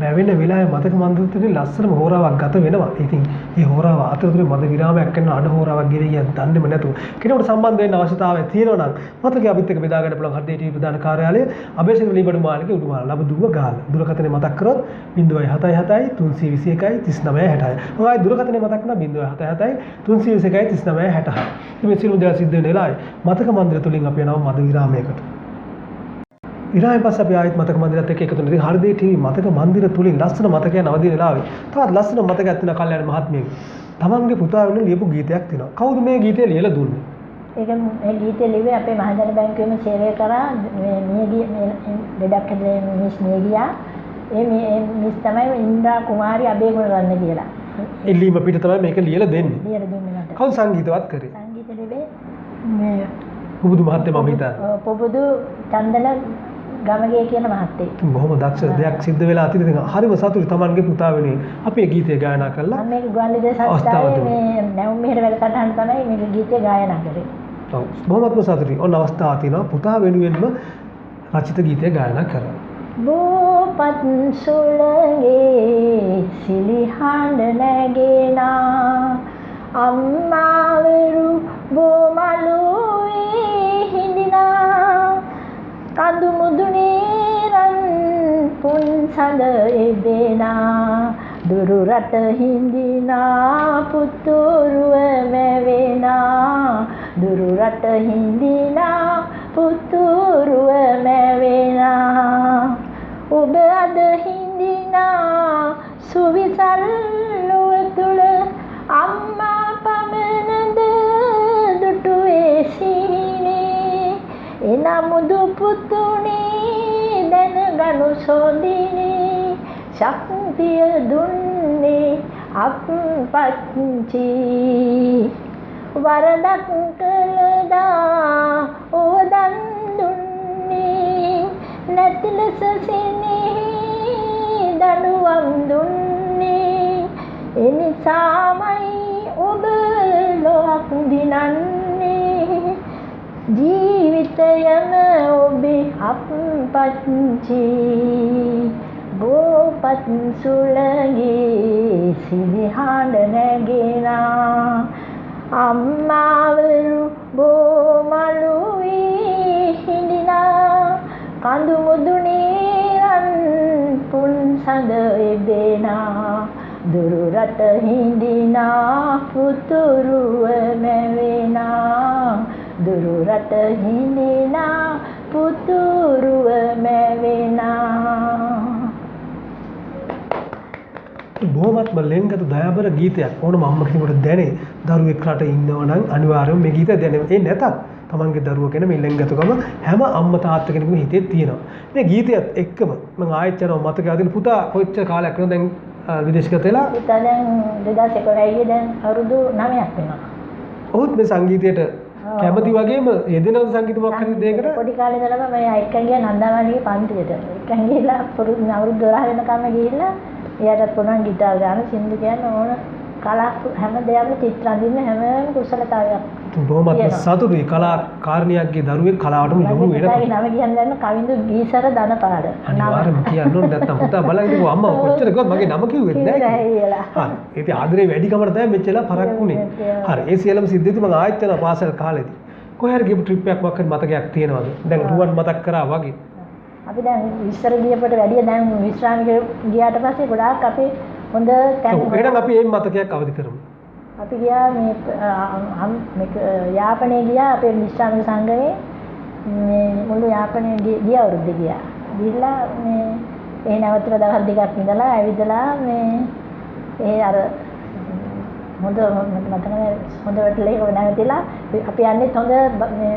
බැවෙන වෙලාවේ මතක මන්දිරේ ලස්සනම හෝරාවක් ගත වෙනවා. ඉතින් මේ හෝරාව අතරතුරේ මද විරාමයක් කරන අඩ හෝරාවක් ගෙවී යන දන්නේම නැතුව කෙනෙකුට සම්බන්ධ වෙන්න අවශ්‍යතාවය තියෙනවා නම් මතකය අපිත් එක්ක බෙදා ගන්න පුළුවන් හදේ ටීවී ප්‍රධාන කාර්යාලය අබේසිංහ ලීබඩු මාලිකේ උඩුමාල ලබදුව ගාල. දුරකථනය මතක් කරොත් 077 321 3966. මම ආයි දුරකථනය මතක් කරනවා 077 321 3966. මේ සිළු දා සිද්ධ වෙන වෙලාවේ මතක මන්දිර තුලින් අපි යනවා මද විරාමයකට. ඊළඟ පස්සේ අපි ආයෙත් මතක මන්දිරත් එක්ක එකතු වෙනවා. ඉතින් හෘදේ ටීවී මතක මන්දිර තුලින් ලස්සන මතකයන් අවදි වෙලාවේ තවත් ලස්සන මතකයක් තියෙන කල්යාණ මහත්මියගේ තමන්ගේ පුතා වෙනුවෙන් ලියපු ගීතයක් තියෙනවා. කවුද මේ ගීතය ලියලා දුන්නේ? ඒක මේ ගීතය ලිව්වේ අපේ මහජන බැංකුවේම සේවය කරා මේ දෙඩක් හදේ මිස් ගියා. මේ මිස් තමයි ඉන්ද්‍රා කුමාරි අබේගුණරත්න කියලා. එල්ලීම පිට තමයි මේක ලියලා දෙන්නේ. ලියලා දුන්නේ මට. කවුද සංගීතවත් කරේ? සංගීත ලිව්වේ මේ පුබුදු මහත්තයා මම හිතන්නේ. පුබුදු චන්දන ගමගේ කියන මහත්තයෙක්. බොහොම දක්ෂ දෙයක් සිද්ධ වෙලා තියෙන. ඉතින් හරිම සතුටුයි තමන්ගේ පුතා වෙනුවෙන් අපේ ගීතය ගායනා කළා. මම මේක ගුවන්විදුලි සංස්ථාවේ මේ නැවුම් මෙහෙර වැඩසටහන තමයි මේ ගීතය ගායනා කරේ. ඔව් බොහොමත්ම සතුටුයි. ඔන්න අවස්ථාවක් තියෙනවා පුතා වෙනුවෙන්ම රචිත ගීතය ගායනා කරා. බෝපත් සුළඟේ සිලිහඬ නැගෙනා අම්මාවරු බෝමලුවේ හිඳිනා කඳු මුදුනේ රන් පුන් සඳ එබෙනා දුරු රට හිඳිනා පුතුරුව මැවෙනා දුරු රට හිඳිනා පුතුරුව මැවෙනා ඔබ අද හිඳිනා සුවිසල් ලොව තුළ අම්මා පමණද දුටුවේ සීනේ එනමුදු පුතුනේ දැනගනු සොඳිනේ ශක්තිය දුන්නේ අප්පච්චි වරදක් කළදා ඕදන් දුන්නේ නැති ලෙස සිනෙහි දඩුවම් දුන්නේ එනිසාමයි ඔබ ලොවක් දිනන්නේ ජීවිතයම ඔබේ අප්පච්චි බෝපත් සුළඟේ සිලිහඬ නැගෙනා අම්මාවරු බෝමලුවේ හිඳිනා කඳු මුදුනේ රන් පුන් සඳ එබෙනා දුරු රට හිඳිනා පුතුරුව මැවෙනා දුරු රට හිඳිනා පුතුරුව මැවෙනා. බොහොමත්ම ලෙන්ගතු දයාබර ගීතයක්. ඕනම අම්ම කෙනෙකුට දැනේ දරුවෙක් රට ඉන්නවා නම් අනිවාර්යයෙන්ම මේ ගීතය දැනේ. ඒ නැතත් තමන්ගේ දරුවා ගැන මේ ලෙන්ගතුකම හැම අම්ම තාත්තා කෙනෙකුගේ හිතේ තියෙනවා. මේ ගීතයත් එක්කම මම ආයෙත් යනවා මතක ආදින පුතා කොච්චර කාලයක් වෙනවද දැන් විදේශගත වෙලා? පුතා දැන් 2011 දැන් අවුරුදු 9ක් වෙනවා. ඔහුත් මේ සංගීතයට කැමති වගේම යෙදෙනවද සංගීත මොකක් හරි දෙයකට? පොඩි කාලේ ඉඳලම මම එක්කන් ගියා නන්දාවලිගේ පන්තියට. එක්කන් ගිහිල්ලා අවුරුදු 12 වෙනකම් ගිහිල්ලා එයාට පුළුවන් ගිටාර් ගන්න සින්දු කියන්න ඕන කලා හැම දෙයක්ම චිත්‍ර අඳින්න හැම කුසලතාවයක්. බොහොමත්ම සතුටුයි කලාකාරණියක්ගේ දරුවෙක් කලාවටම යොමු වෙනකොට. නම කියන්නේ දැන් කවිඳු ගීසර ධනපාඩ. අනිවාර්යයෙන්ම කියන්න ඕනේ නැත්තම් පුතා බලන් ඉතින් අම්මා කොච්චර කිව්වත් මගේ නම කිව්වෙත් නැහැ. හරි. ඉතින් ආදරේ වැඩි කමට තමයි මෙච්චර පරක් වුනේ. හරි. ඒ සියලුම සිද්ධියදී මම ආයෙත් යනවා පාසල් කාලේදී. කොහේ හරි ගිහපු ට්‍රිප් එකක් මොකක්ද මතකයක් තියෙනවද? දැන් රුවන් මතක් කරා වගේ. අපි දැන් ඉස්සර ගියපට වැඩිය දැන් විශ්‍රාම ගියාට පස්සේ ගොඩාක් අපි හොඳ තැන් එහෙනම් අපි මේ මතකයක් අවදි කරමු. අපි ගියා මේ යාපනයේ ගියා අපේ විශ්‍රාම සංගමේ මේ මුළු යාපනයේ ගිය අවුරුද්දේ ගියා. ගිහිල්ලා මේ ඒ නැවතුන දවස් දෙකක් ඉඳලා ඇවිදලා මේ ඒ අර හොඳ මතක හොඳ වෙටලේ නැවතිලා අපි යන්නේ හොඳ මේ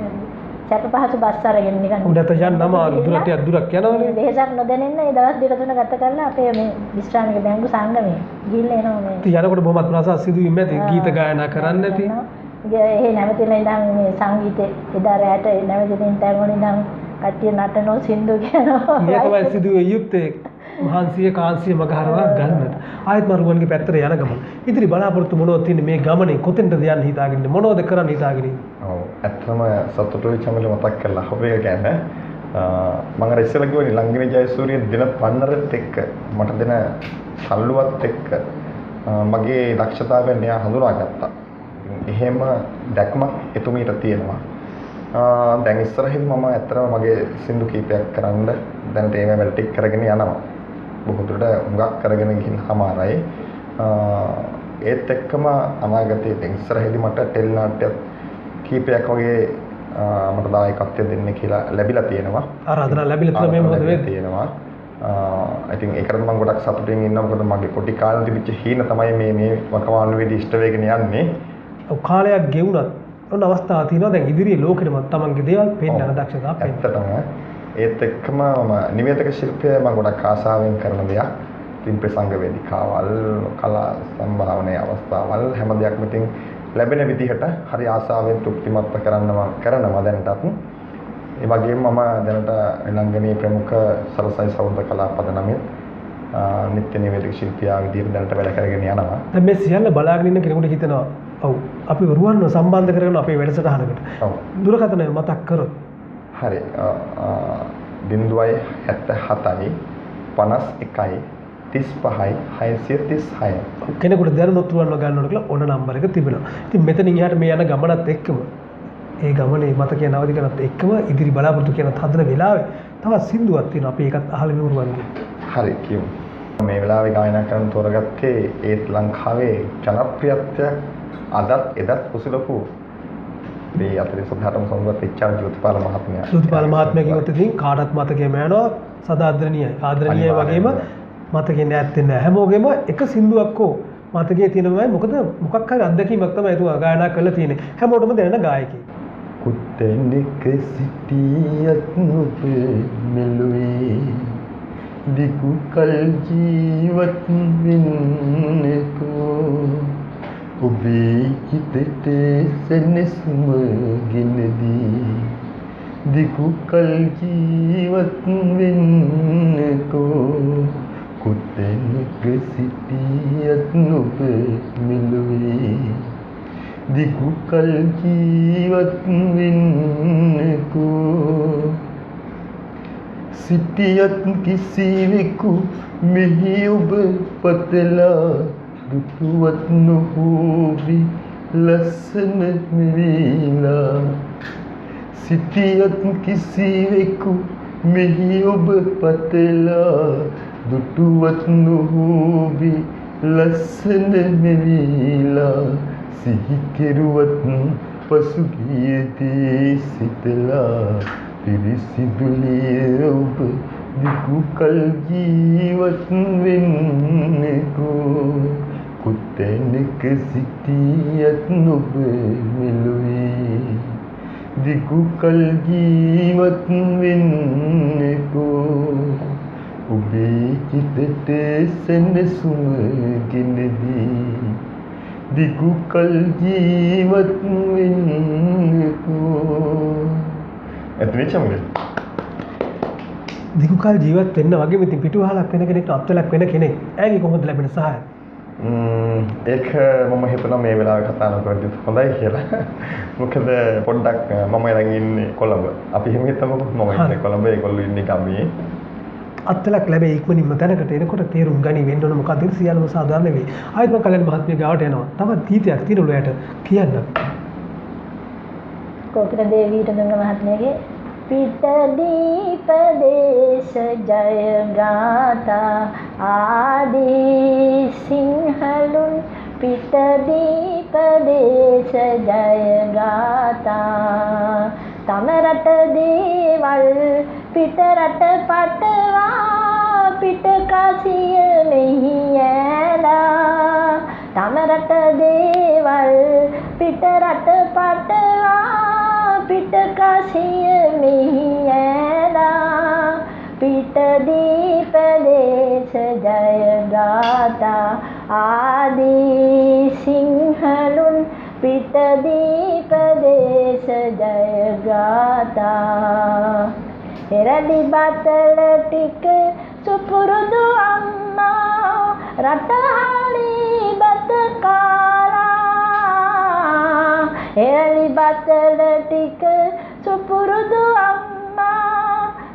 සැප පහසු බස් අරගෙන නිකන් උඩට යන්නම දුරට දුරක් යනවනේ. වෙහසක් නොදැනෙන්න ඒ දවස් දෙක තුන ගත කරලා අපේ මේ විශ්‍රාමික බැංකු සංගමේ ගිහිල්ලා එනවා මේ. ඉතින් යනකොට බොහොමත් ප්‍රසාද සිදුවීම් ඇති ගීත ගායනා කරන්න ඇති. ඒ නැවතිලා ඉඳන් මේ සංගීතේ එදා රැට නැවතිලා තැන් වල ඉඳන් කට්ටිය නටනෝ සින්දු කියනවා. මේ තමයි සිදුවේ යුත්තේ මහන්සිය කාන්සිය මගහරවා ගන්නට. ආයෙත් මරුවන්ගේ පැත්තට යන ගමන. ඉතින් බලාපොරොත්තු මොනවද තියෙන්නේ මේ ගමනේ කොතෙන්ද යන්න හිතාගෙන ඉන්නේ මොනවද කරන්න හිතාගෙන ඉන්නේ? ඔව් ඇත්තම සතුටුයි චමල මතක් කරලා හොබේ ගැන මම අර ඉස්සෙල්ලා කිව්වනේ ලංගිනී ජයසූරිය දින පන්නරත් එක්ක මට දෙන සල්ලුවත් එක්ක මගේ දක්ෂතාවයන් එයා හඳුනාගත්තා. එහෙම දැක්මක් එතුමීට තියෙනවා. දැන් ඉස්සරහින් මම ඇත්තටම මගේ සින්දු කීපයක් කරන්න දැනට ඒ වැඩ ටික කරගෙන යනවා. බොහෝ දුරට හුඟක් කරගෙන ගිහින් හමාරයි. ඒත් එක්කම අනාගතයේ දැන් ඉස්සරහින්දි මට ටෙලි නාට්‍යයක් කීපයක් වගේ මට දායකත්වය දෙන්න කියලා ලැබිලා තියෙනවා. ආරාධනා ලැබිලා තියෙන මේ මොකද වෙන්නේ? තියෙනවා. I think ඒකට මම ගොඩක් සතුටින් ඉන්නවා. මොකද මගේ පොඩි කාලේ තිබිච්ච හීන තමයි මේ වකවානුවේදී ඉෂ්ට වෙගෙන යන්නේ. ඔව් කාලයක් ගෙවුණත් ඔන්න අවස්ථාවක් තියෙනවා දැන් ඉදිරියේ ලෝකෙටම තමන්ගේ දේවල් පෙන්වන දක්ෂතාව පෙන්වන්න. ඇත්තටම ඒත් එක්කම මම නිවේදක ශිල්පය මම ගොඩක් ආසාවෙන් කරන දෙයක්. ඉතින් ප්‍රසංග වේදිකාවල්, කලා සම්භාවනයේ අවස්ථාවල් හැම දෙයක්ම ඉතින් ලැබෙන විදිහට හරි ආසාවෙන් තෘප්තිමත්ව කරනවා දැනටත්. ඒ වගේම මම දැනට ලංගනේ ප්‍රමුඛ සරසයි සෞන්දර්ය කලා පදනමේ නිත්‍ය නිවේදක ශිල්පියා විදිහට දැනට වැඩ කරගෙන යනවා. දැන් මේ සියල්ල බලාගෙන ඉන්න කෙනෙකුට හිතෙනවා ඔව් අපි රුවන්ව සම්බන්ධ කරගෙන අපේ වැඩසටහනකට. ඔව්. දුරකථනය මතක් කරොත්. හරි. 077යි 51යි 35යි 636. කෙනෙකුට දැනුනොත් රුවන්ව ගන්න ඕන කියලා ඕන නම්බර එක තිබෙනවා. ඉතින් මෙතනින් එහාට මේ යන ගමනත් එක්කම ඒ ගමනේ මතකය නවති කරනත් එක්කම ඉදිරි බලාපොරොත්තු කියන හදන වෙලාවේ තවත් සින්දුවක් තියෙනවා. අපි ඒකත් අහලා මෙවරුවන්ගේ. හරි කියමු. මේ වෙලාවේ ගායනා කරන්න තෝරගත්තේ ඒත් ලංකාවේ ජනප්‍රියත්වයක් අදත් එදත් කුසලපු මේ අතරේ සදාටම සම්බන්ධ එච්.ආර්. ජෝතිපාල මහත්මයා. ජෝතිපාල මහත්මයා කිව්වොත් ඉතින් කාටත් මතකෙම යනවා සදාදරණීයයි. ආදරණීය වගේම මතකෙ නැත්තේ නෑ. හැමෝගෙම එක සින්දුවක් හෝ මතකයේ තියෙනමයි. මොකද මොකක් හරි අත්දැකීමක් තමයි එතුමා ගායනා කරලා තියෙන්නේ. හැමෝටම දැනෙන ගායකයෙක්. කුත්තෙනෙක සිටියත් නුඹ මෙලොවේ දිගු කල් ජීවත් වෙන්නකෝ ඔබේ හිතට සෙනෙහම ගෙනදී දිගු කල් ජීවත් වෙන්නකෝ කුත්තෙනෙක සිටියත් නුඹ මෙලොවේ දිගු කල් ජීවත් වෙන්නකෝ සිටියත් කිසිවෙකු මෙහි ඔබ පතලා දුටුවත් නොහොබි ලස්සන මෙවිලා සිටියත් කිසිවෙකු මෙහි ඔබ පතලා දුටුවත් නොහොබි ලස්සන මෙවිලා සිහි කෙරුවත් පසුගියදී සිතලා පිරිසිදුලිය ඔබ දිගු කල් ජීවත් වෙන්නකෝ කුත්තැනක සිටියත් නොබ මෙලොවේ දිගු කල් ජීවත් වෙන්නකෝ ඔබේ හිතට සෙනෙහසුම ගෙනදී දිගු කල් ජීවත් වෙන්නකෝ එතනිචමද දිගු කල් ජීවත් වෙන්න වගේම ඉතින් පිටුවහලක් වෙන කෙනෙක්ට අත්වලක් වෙන කෙනෙක්. ඇයි කොහොමද ලැබෙන සහාය? ඒක මම හිතනවා මේ වෙලාවේ කතා නොකරද්දි හොඳයි කියලා. මොකද පොඩ්ඩක් මම දැන් ඉන්නේ කොළඹ. අපි එහෙම හිතමුකෝ මම ඉන්නේ කොළඹ ඒගොල්ලෝ ඉන්නේ ගමේ. අත්වලක් ලැබෙයි ඉක්මනින්ම තැනකට එනකොට තේරුම් ගනි වෙන්න ඕන මොකද සියල්ලම සාධාරණ වෙයි. ආයෙත් මම කලින් මහත්මිය ගාවට යනවා. තවත් ගීතයක් තියෙනලු යට කියන්න. කොකිල දේවීට දුන්න මහත්මියගේ පිටදීප දේශ ජය ගාථා ආදී සිංහලුන් පිටදීප දේශ ජය ගාථා තම රට දේවල් පිට රට පටවා පිට කාසිය මෙහි ඇලා තම රට දේවල් පිට රට පටවා පිට කාසිය පිට දීප දේශ ජය ගාථා ආදී සිංහලුන් පිට දීප දේශ ජය ගාථා එරදි බතල ටික සුපුරුදු අම්මා රටහාලි බත කාලා එරදි බතල ටික සුපුරුදු අම්මා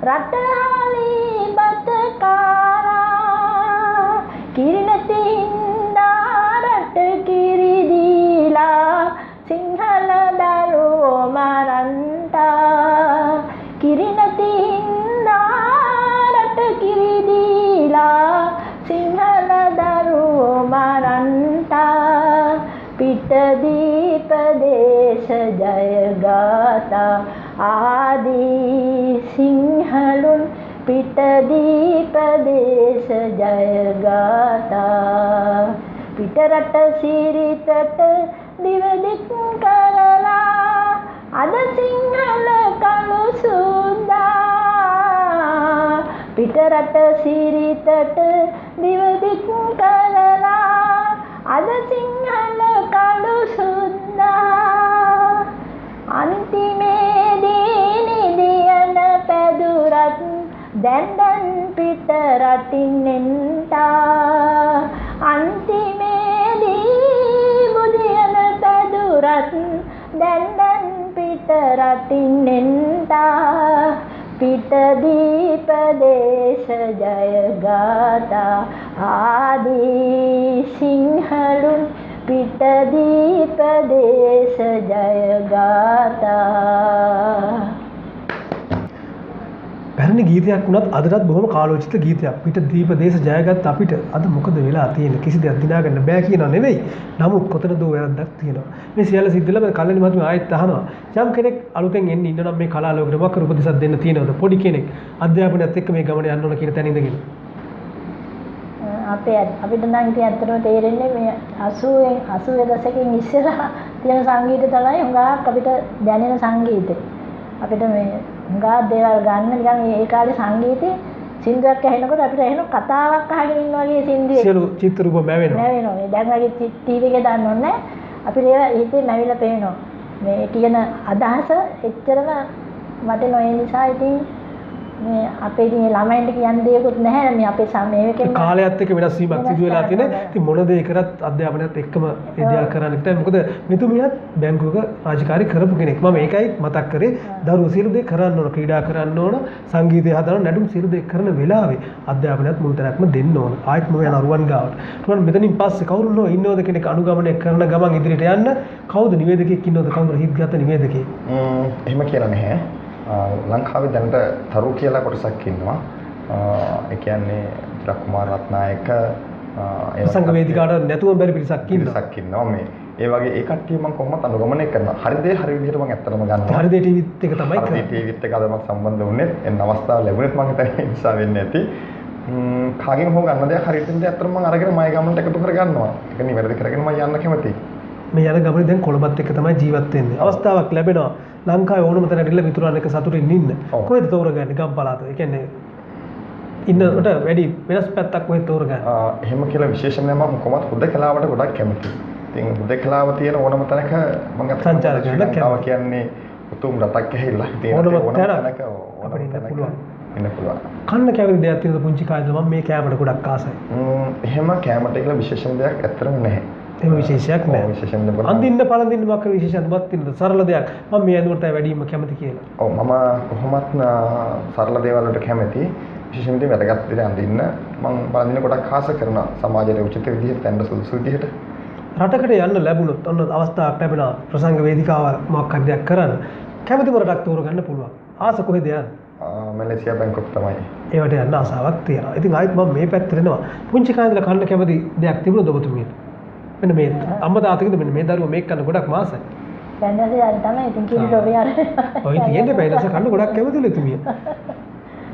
රටහාලි බත කාලා කිරි නැති හින්දා රට කිරි දීලා සිංහල දරුවෝ මරන්තා කිරි නැති හින්දා රට කිරි දීලා සිංහල දරුවෝ මරන්තා පිට දීප දේශ ජය ගාථා ආදී සිංහලුන් පිට දීප දේශ ජය ගාථා පිට රට සිරිතට දිවදික් කරලා අද සිංහල කළු සුද්දා පිට රට සිරිතට දිවදික් කරලා අද සිංහල කළු සුද්දා අන්තිමේදී නිදියන පැදුරත් දැන් පිට රටින් එන්ටා අන්තිමේදී බුදියන පැදුරත් දැන් පිට රටින් එන්ටා පිට දීප දේශ ජය ගාථා ආදී සිංහලුන් පිට දීප දේශ ජය ගාථා පැරණි ගීතයක් වුණත් අදටත් බොහොම කාලෝචිත ගීතයක්. පිට දීප දේශ ජයගත් අපිට අද මොකද වෙලා තියෙන්නේ? කිසි දෙයක් දිනා ගන්න බෑ කියනවා නෙවෙයි. නමුත් කොතනදෝ වැරද්දක් තියෙනවා. මේ සියල්ල සිද්ධලා කල්ලානි මහත්මයා ආයෙත් අහනවා. යම් කෙනෙක් අලුතෙන් එන්නේ ඉන්න නම් මේ කලා ලෝකෙට මොකක් කර උපදෙසක් දෙන්න තියෙනවද? පොඩි කෙනෙක් අධ්‍යාපනයත් එක්ක මේ ගමන යන්න ඕන කියන තැන ඉඳගෙන. අපිට නම් ඉතින් ඇත්තටම තේරෙන්නේ මේ 80 දශකෙන් ඉස්සෙල්ලා තියෙන සංගීතය තමයි හුඟක් අපිට දැනෙන සංගීතය. අපිට මේ හුඟක් දේවල් ගන්න නිකන් ඒ කාලේ සංගීතේ සින්දුවක් ඇහෙනකොට අපිට එහෙම කතාවක් අහගෙන ඉන්න වගේ සින්දුවේ සියලු චිත්‍ර රූප මැවෙනවා. මැවෙනවා. දැන් වගේ ටීවී එකේ දාන්න ඕනේ අපිට ඒවා හිතේ නැවිලා පේනවා. මේ කියන අදහස එච්චරම මට නොଏ නිසා ඉතින් මේ අපේ ඉතින් ළමයින්ට කියන්න දෙයක්වත් නැහැ මේ අපේ සමයකෙම කාලයත් එක්ක වෙනස් වීමක් සිදු වෙලා තියෙන. ඉතින් මොන දේ කරත් අධ්‍යාපනයත් එක්කම ඒ දේවල් කරන්න හිටයි. මොකද මෙතුමියත් බැංකුවක රාජකාරී කරපු කෙනෙක්. මම ඒකයි මතක් කරේ දරුවෝ සියලු දේ කරන්න ඕන, ක්‍රීඩා කරන්න ඕන, සංගීතය හදන්න, නැටුම් සියලු දේ කරන වෙලාවේ අධ්‍යාපනයත් මුල් තැනක්ම දෙන්න ඕන. ආයෙත් මම යන අරුවන් ගාවට. ඊට මෙතනින් පස්සේ කවුරු ඉන්නවද කෙනෙක් අනුගමනය කරන ගමන් ඉදිරියට යන්න කවුද නිවේදකයෙක් ඉන්නවද? කවුද හිත්ගත නිවේදකයෙක්? එහෙම කියලා නැහැ. ලංකාවේ දැනට තරු කියලා කොටසක් ඉන්නවා. ඒ කියන්නේ කුමාර රත්නායක සංග වේදිකාවට නැතුව බැරි පිරිසක් ඉන්නවා. මේ ඒ වගේ ඒ කට්ටිය මම කොහොමද අනුගමනය කරනවා. හරි දේ හරි විදිහට මම ඇත්තටම ගන්නවා. හරි දේ ටීවීත් එක තමයි කරන්නේ. හරි ටීවීත් එක අද මම සම්බන්ධ වුණේ එන්න අවස්ථාව ලැබුණෙත් මම හිතන්නේ ඒ නිසා වෙන්නේ නැති. කාගෙන් හෝ ගන්න දෙයක් හරියට දෙන්න ඇත්තටම මම අරගෙන මගේ ගමනට එකතු කර ගන්නවා. ඒක නිවැරදි කරගෙන මම යන්න කැමතියි. මේ යන ගමනේ දැන් කොළඹත් එක්ක තමයි ජීවත් වෙන්නේ. අවස්ථාවක් ලැබෙනවා. ලංකාවේ ඕනම තැනකට ගිහලා මිතුරන් එක්ක සතුටින් ඉන්න. කොහෙද තෝරගන්නේ? ගම්පලාත. ඒ කියන්නේ ඉන්නකොට වැඩි වෙනස් පැත්තක් කොහෙද තෝරගන්නේ? එහෙම කියලා විශේෂම නෑ මම කොහොමද හුදකලාවට ගොඩක් කැමතියි. ඉතින් හුදකලාව තියෙන ඕනම තැනක මම සංචාරක වෙන්න කැමතියි. කියන්නේ උතුම් රටක් ඇහිලා ඉතින් ඕනම තැනක අපිට ඕනම පුළුවන්. ඉන්න පුළුවන්. කන්න කැමති දෙයක් තියෙනද පුංචි කාලේ මම මේ කෑමට ගොඩක් ආසයි. එහෙම කෑමට කියලා විශේෂම දෙයක් ඇත්තටම නැහැ. එහෙම විශේෂයක් නැහැ. විශේෂම දෙයක්. අඳින්න පළඳින්න මොකක් විශේෂයක් තියෙනවද? සරල දෙයක්. මම මේ ඇඳුමට වැඩිම කැමති කියලා. ඔව් මම කොහොමත් සරල දේවල් වලට කැමතියි. විශේෂයෙන්ම වැදගත් දේ අඳින්න මම පළඳින්න ගොඩක් ආස කරනවා. සමාජයට උචිත විදිහට තැන්න සුදුසු විදිහට. රටකට යන්න ලැබුණොත් ඔන්න අවස්ථාවක් ලැබෙනවා ප්‍රසංග වේදිකාව මොකක් හරි දෙයක් කරන්න. කැමතිම රටක් තෝරගන්න පුළුවන්. ආස කොහෙද යන්නේ? මැලේසියා බැංකොක් තමයි. ඒවට යන්න ආසාවක් තියෙනවා. ඉතින් ආයෙත් මම මේ පැත්තට එනවා. පුංචි කාලේ ඉඳලා කන්න කැමති දෙයක් තිබුණද ඔබතුමියට? මෙන්න මේ අම්මා තාත්තගෙන්ද මෙන්න මේ දරුවා මේක කන්න ගොඩක් මාසයි. දැන් නැසෙ තමයි ඉතින් කිරිටෝ විහාර. ඔය තියෙන්නේ බෑනස කන්න ගොඩක් කැමතිලු එතුමිය.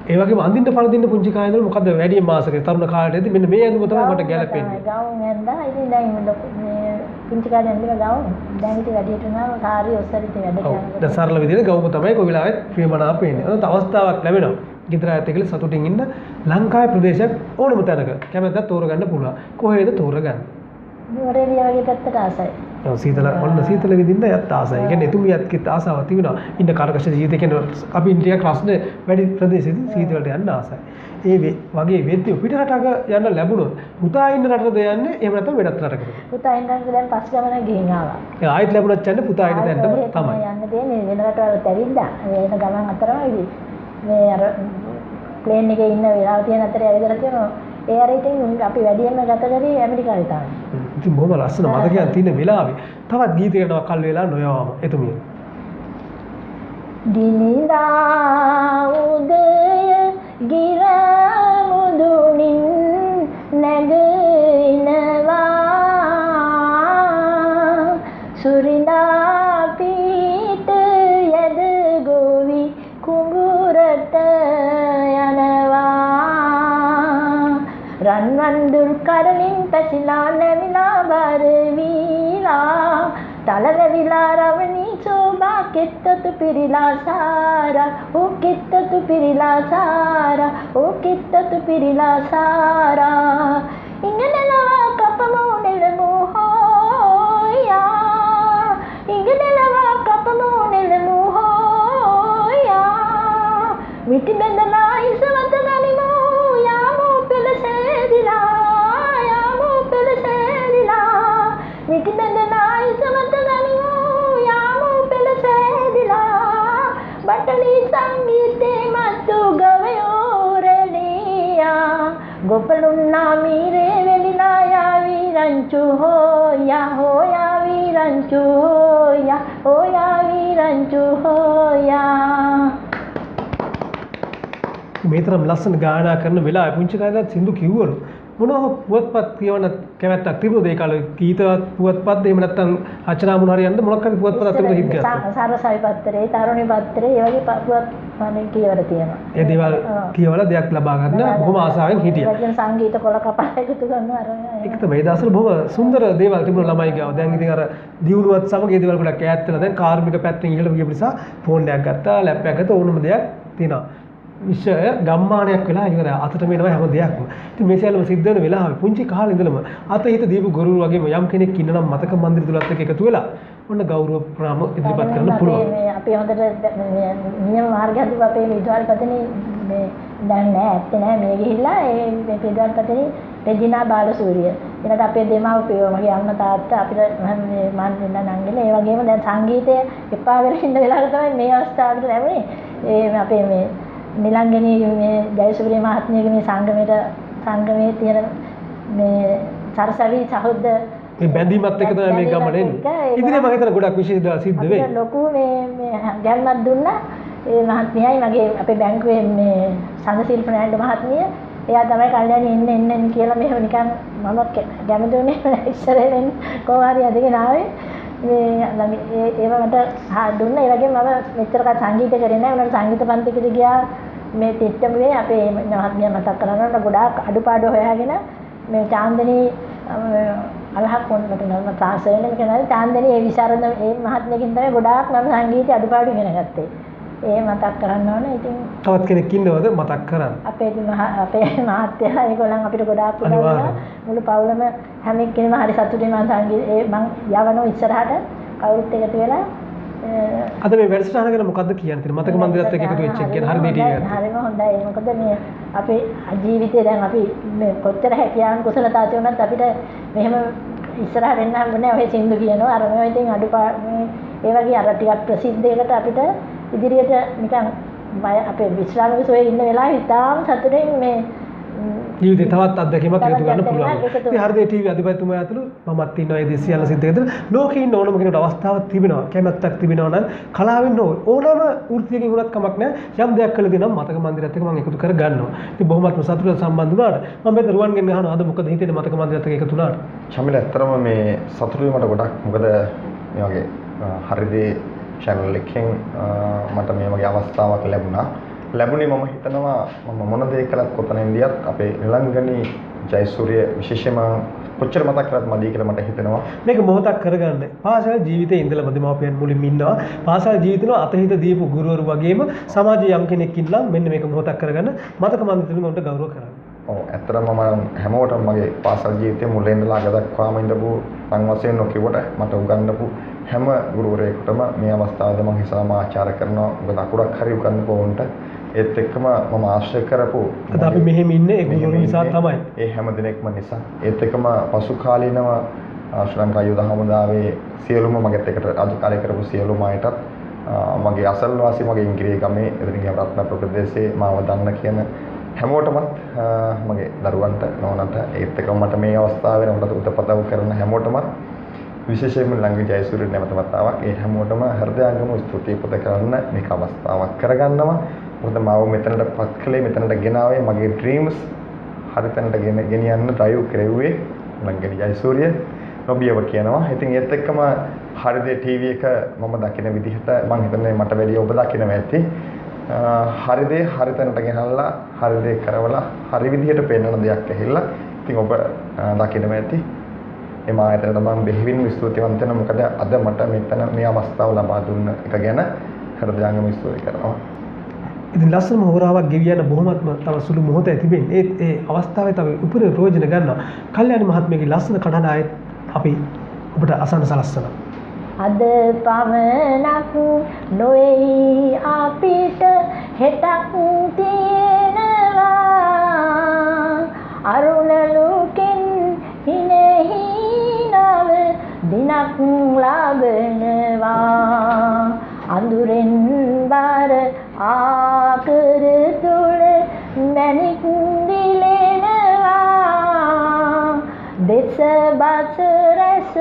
ඒ වගේම අඳින්න පළඳින්න පුංචි කාලේ ඉඳලා මොකද්ද වැඩිම මාසකේ තරුණ කාලේදී මෙන්න මේ ඇඳුම තමයි මට ගැලපෙන්නේ. ගවුම් ඇඳා ඉතින් දැන් මේ පුංචි කාලේ ඇඳලා ගවුම් දැන් ඉතින් වැඩියට නම් සාරි ඔස්සරිත වැඩ කරනවා. දැන් සරල විදිහට ගවුම තමයි කොයි වෙලාවෙත් ප්‍රියමනාප වෙන්නේ. අනත අවස්ථාවක් ලැබෙනවා. ගෙදර ඇත කියලා සතුටින් ඉන්න ලංකාවේ ප්‍රදේශයක් ඕනම තැනක කැමැත්තක් තෝරගන්න පුළුවන්. කොහේද තෝරගන්නේ? නුවරඑළිය වගේ පැත්තට ආසයි. ඔව් සීතල ඔන්න සීතල විඳින්න යත් ආසයි. ඒ කියන්නේ එතුමියත්ගෙත් ආසාවක් තිබුණා. ඉන්න කරකශ ජීවිතේ කියන අපි ටිකක් රස්න වැඩි ප්‍රදේශෙදී සීතලට යන්න ආසයි. ඒ වගේ වෙද්දී පිටරටක යන්න ලැබුණොත් පුතා ඉන්න රටද යන්නේ එහෙම නැත්නම් වෙනත් රටකද? පුතා ඉන්නත් දැන් පස් ගමන ගිහින් ආවා. ඒ ආයෙත් ලැබුණත් යන්නේ පුතා ඉන්න තැනටම තමයි. යන්න දෙන්නේ වෙන රටවලට ඇවිල්ලා. වෙන ගමන් අතරම මේ අර ප්ලේන් එකේ ඉන්න වෙලාව තියෙන අතරේ ඇවිදලා තියෙනවා. ඒ අර ඉතින් අපි වැඩියෙන්ම ගත කරේ ඇමරිකාවේ තමයි. ඉතින් බොහොම ලස්සන මතකයන් තියෙන වෙලාවේ තවත් ගීතයකට කල් වෙලා නොයවම එතුමිය. දිනිදා උදය ගිර මුදුනින් නැගිනවා සුරිඳා පීත යද ගොවි කුඹුරට යනවා රන්වන් දුල් කරමින් පැසිලා නැමිලා බර වීලා තලවැවිලා රවණී සෝභා කෙත්තතු පිරිලා සාරා ඕ කෙත්තතු පිරිලා සාරා ඕ කෙත්තතු පිරිලා සාරා ඉංගනලවා කපමු නෙලමු හෝයා ඉංගනලවා කපමු නෙලමු හෝයා විටි බඳලා ඉසවත ගනිමු යාමු පෙළසේදිලා යාමු පෙළසේදිලා විටි බඳලා ඉසවත ගනිමු යාමු පෙළසේදිලා බටලි සංගීතේ මතු ගවයෝරලියා ගොපලුන්නා මීරේ වෙලිලා යාවි රංචු හෝයා හෝයා විරංචු හෝයා හෝයා විරංචු හෝයා මේ තරම් ලස්සන ගායනා කරන වෙලාවේ පුංචි කාලේ සින්දු කිව්වලු මොනවා පුවත්පත් කියවන කැමැත්තක් තිබුණද ඒ කාලේ ගීතවත් පුවත්පත් එහෙම නැත්නම් රචනා මොන හරි යන්න මොනක් හරි පුවත්පතක් තිබුණද හිත ගත්තා සරසයි පත්‍රේ තරුණි පත්‍රේ ඒ වගේ පුවත් මම කියවලා තියෙනවා ඒ දේවල් කියවලා දෙයක් ලබා ගන්න බොහොම ආසාවෙන් හිටියා ඒ සංගීත කොල කපා එකතු කරනවා අර ඒක තමයි ඒ දවස්වල බොහොම සුන්දර දේවල් තිබුණා ළමයි ගාව දැන් ඉතින් අර දියුණුවත් සමග ඒ දේවල් ගොඩක් ඈත් වෙලා දැන් කාර්මික පැත්තෙන් ඉහළට ගිය නිසා ෆෝන් එකක් ගත්තා ලැප් එකක් ගත්තා ඕනම දෙයක් තියෙනවා විශ්ව ගම්මානයක් වෙලා ඉවරයි අතට මේනවා හැම දෙයක්ම. ඉතින් මේ සියල්ලම සිද්ධ වෙන වෙලාවේ පුංචි කාලේ ඉඳලම අත හිත දීපු ගුරු වගේම යම් කෙනෙක් ඉන්නනම් මතක මන්දිර තුලත් එක්ක එකතු වෙලා ඔන්න ගෞරව ප්‍රාම ඉදිරිපත් කරන්න පුළුවන්. මේ අපි හොඳට නියම මාර්ගය හදුවා අපේ විද්‍යාල්පතනේ මේ දැන් නෑ ඇත්තේ නෑ මේ ගිහිල්ලා ඒ විද්‍යාල්පතනේ රෙජිනා බාලසූරිය. ඊළඟට අපේ දෙමාපියෝ මගේ අම්මා තාත්තා අපිට මේ මන් වෙන නංගිලා ඒ වගේම දැන් සංගීතය එපා වෙලා ඉන්න වෙලාවට තමයි මේ අවස්ථාවට ලැබුණේ. ඒ අපේ මේ නිලංගනී මේ ජයසූරිය මහත්මියගේ මේ සංගමයේ තියෙන මේ සරසවි සහෘද මේ බැඳීමත් එක්ක තමයි මේ ගමන එන්නේ. ඉදිරියේ මම හිතන ගොඩක් විශේෂ දේවල් සිද්ධ වෙයි. ලොකු මේ ගැම්මක් දුන්නා. ඒ මහත්මියයි මගේ අපේ බැංකුවේ මේ සංගශීල ප්‍රනාන්දු මහත්මිය. එයා තමයි කල්යاني එන්න කියලා මෙහෙම නිකන් මම ගැමදුනේ ඉස්සරහෙන් කොහොම හරි අදගෙන ආවේ. මේ ඒව මට දුන්නා. ඒ වගේම මම මෙච්චරක සංගීත කරේ නැහැ. උනට සංගීත පන්තිකට ගියා. මේ තිට්ටමුවේ අපේ මහත්මිය මතක් කරනවා ගොඩාක් අඩුපාඩු හොයාගෙන මේ චාන්දනී අලහක් වුණත් නම තාසයෙන් කියනවා චාන්දනී ඒ විශාරද ඒ මහත්මියකින් තමයි ගොඩාක් මම සංගීත අඩුපාඩු ඉගෙන ගත්තේ. ඒ මතක් කරන්න ඕනේ. ඉතින් තවත් කෙනෙක් ඉන්නවද මතක් කරන්න? අපේ මහත්තයා ඒගොල්ලන් අපිට ගොඩාක් උදව් කරා. මුළු පවුලම හැම එක්කෙනෙම හරි සතුටින් මම සංගීත මම යවනවා ඉස්සරහට කවුරුත් එකතු වෙලා අද මේ වැඩසටහන ගැන මොකද්ද කියන්න තියෙන්නේ? මතක මන්දිරත් එක්ක එකතු වෙච්ච එක ගැන හරි දෙයක් ගත්තා. හරිම හොඳයි. මොකද මේ අපේ ජීවිතේ දැන් අපි මේ කොච්චර හැකියාවන් කුසලතා තියුණත් අපිට මෙහෙම ඉස්සරහට එන්න හම්බුනේ ඔය සින්දු කියනවා. අර මේ ඉතින් මේ ඒ වගේ අර ටිකක් ප්‍රසිද්ධයකට අපිට ඉදිරියට නිකන් අපේ විශ්‍රාමික සොයේ ඉන්න වෙලාවෙ ඉතාලම සතුටින් මේ ජීවිතේ තවත් අත්දැකීමක් එකතු ගන්න පුළුවන්. ඉතින් හරියට ටීවී අධිපතිතුමා ඇතුළු මමත් ඉන්නවා ඒ දේශියල සිද්ධ කරන ලෝකේ ඉන්න ඕනම කෙනෙකුට අවස්ථාවක් තිබෙනවා. කැමැත්තක් තිබෙනවා නම් කලාවෙන් ඕනම වෘත්තියකින් වුණත් කමක් නැහැ. යම් දෙයක් කළ දෙනම් මතක මන්දිරත් එක්ක මම එකතු කර ගන්නවා. ඉතින් බොහොමත්ම සතුටට සම්බන්ධ වුණාට මම මේ රුවන්ගෙන් අහනවා අද මොකද හිතෙන්නේ මතක මන්දිරත් එක්ක එකතු වුණාට? ශමිල ඇත්තටම මේ සතුටුයි මට ගොඩක්. මොකද මේ වගේ හරිදී channel එකෙන් මට මේ වගේ අවස්ථාවක් ලැබුණා. ලැබුණේ මම හිතනවා මම මොන දේ කළත් කොතන ඉඳියත් අපේ නිලංගනී ජයසූරිය විශේෂයෙන්ම කොච්චර මතක් කරත් මදි කියලා මට හිතෙනවා. මේක මොහොතක් කරගන්න. පාසල් ජීවිතේ ඉඳලා දෙමාපියන් මුලින්ම ඉන්නවා. පාසල් ජීවිතේන අතහිත දීපු ගුරුවරු වගේම සමාජයේ යම් කෙනෙක් ඉන්නම් මෙන්න මේක මොහොතක් කරගන්න මතක මන්දිරතුලින් උන්ට ගෞරව කරන්න. ඔව් ඇත්තටම මම හැමෝටම මගේ පාසල් ජීවිතේ මුලින් ඉඳලා අග දක්වාම ඉඳපු මං වශයෙන් නොකියුවට මට උගන්වපු හැම ගුරුවරයෙකුටම මේ අවස්ථාවේදී මම හිසාම ආචාර කරනවා. මොකද අකුරක් හරි උගන්වපු උන්ට ඒත් එක්කම මම ආශ්‍රය කරපු අද අපි මෙහෙම ඉන්නේ ඒ ගුරුවරු නිසා තමයි. ඒ හැම දිනෙකම නිසා ඒත් එක්කම පසු කාලීනව ශ්‍රී ලංකා යුද හමුදාවේ සියලුම මගෙත් එකට අධිකාරී කරපු සියලුම අයටත් මගේ අසල්වාසී මගේ ඉංග්‍රීසි ගමේ එදිරින් රත්නපුර ප්‍රදේශයේ මාව දන්න කියන හැමෝටමත් මගේ දරුවන්ට නෝනට ඒත් එක්කම මට මේ අවස්ථාවේ උන්ට උදපතව කරන හැමෝටමත් විශේෂයෙන්ම ළඟ ජයසූරිය නැවත වතාවක් ඒ හැමෝටම හෘදයාංගම ස්තුතිය පුද කරන්න මේක අවස්ථාවක් කරගන්නවා. මොකද මාව මෙතනටපත් කළේ මෙතනට ගෙනාවේ මගේ ඩ්‍රීම්ස් හරිතැනට ගෙනියන්න ඩ්‍රයිව් කරෙව්වේ ළඟ ජයසූරිය නොබියව කියනවා. ඉතින් ඒත් එක්කම හරිදේ ටීවී එක මම දකින විදිහට මම හිතන්නේ මට වැඩිය ඔබ දකිනවා ඇති. හරිදේ හරිතැනට ගෙනල්ලා හරිදේ කරවලා හරි විදිහට පෙන්වන දෙයක් ඇහිලා ඉතින් ඔබ දකිනවා ඇති. එම ආයතනයට මම බෙහෙවින්ම ස්තුතිවන්ත වෙනවා. මොකද අද මට මෙතන මේ අවස්ථාව ලබා දුන්න එක ගැන හෘදයාංගම ස්තුති කරනවා. ඉතින් ලස්සනම හොරාවක් ගෙවියන බොහොමත්ම තව සුළු මොහොතයි තිබෙන්නේ. ඒ අවස්ථාවේ තව උපරිම ප්‍රයෝජන ගන්නවා. කල්යාණි මහත්මියගේ ලස්සන කඩන ආයෙත් අපි ඔබට අසන්න සලස්සනවා. අද පමණක් නොවේ අපිට හෙටක් තියෙනවා අරුණලුකින් හිනෙහි නව දිනක් ලබනවා අඳුරෙන් බර ආකර තුල මැණික් දිලෙනවා දෙස බස රැස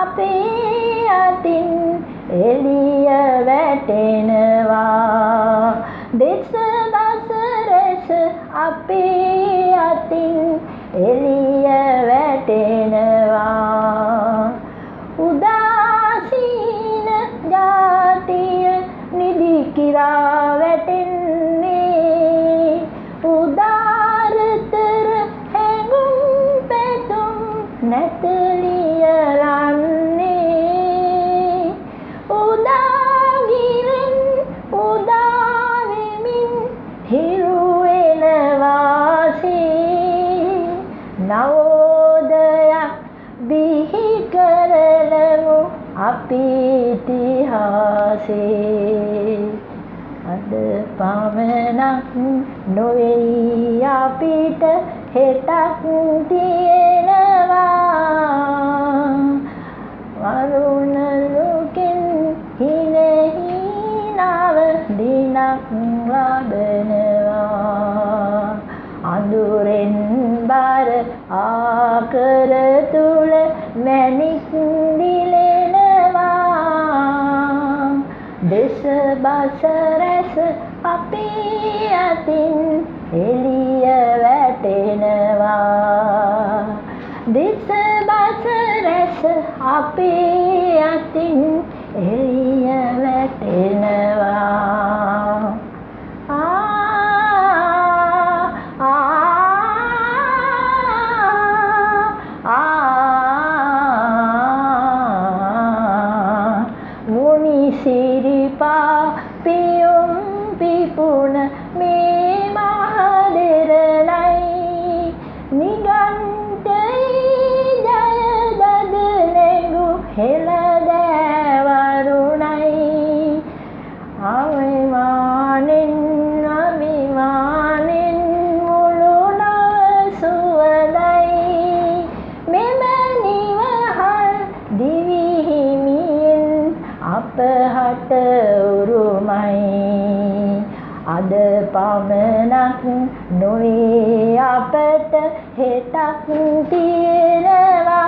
අපේ අතින් එළිය වැටෙනවා දෙස බස රැස අපේ අතින් එළිය වැටෙනවා උදාසීන ජාතිය නිදි කිරා වැටෙන්නේ උදාරතර හැඟුම් පැතුම් නැතලියලන්නේ උදාගිරෙන් උදාවෙමින් හිරුවෙනවාසේ නවෝදයක් බිහි කරලමු අපි ඉතිහාසේ අද පමණක් නොවේ අපිට හෙටක් තියෙනවා වරුණ ලෝකෙන් හිනෙහි නව දිනක් ලබනවා අඳුරෙන් බර ආකර තුල මැණික් දිලෙනවා දෙස බස රැස අපේ අතින් එළිය වැටෙනවා දෙස බස රැස අපේ අතින් එළිය වැටෙනවා සිරිපා පියුම් පිපුණ මේ මහදෙරණයි නිගන්ටයි ජයදද නෙගු හෙළදෑවරුණයි අවිමානෙන් අභිමානෙන් මුළු නව සුවදයි මෙම නිවහල් දිවිහිමියෙන් අපහට උරුමයි අද පමණක් නොවේ අපට හෙටක් තියෙනවා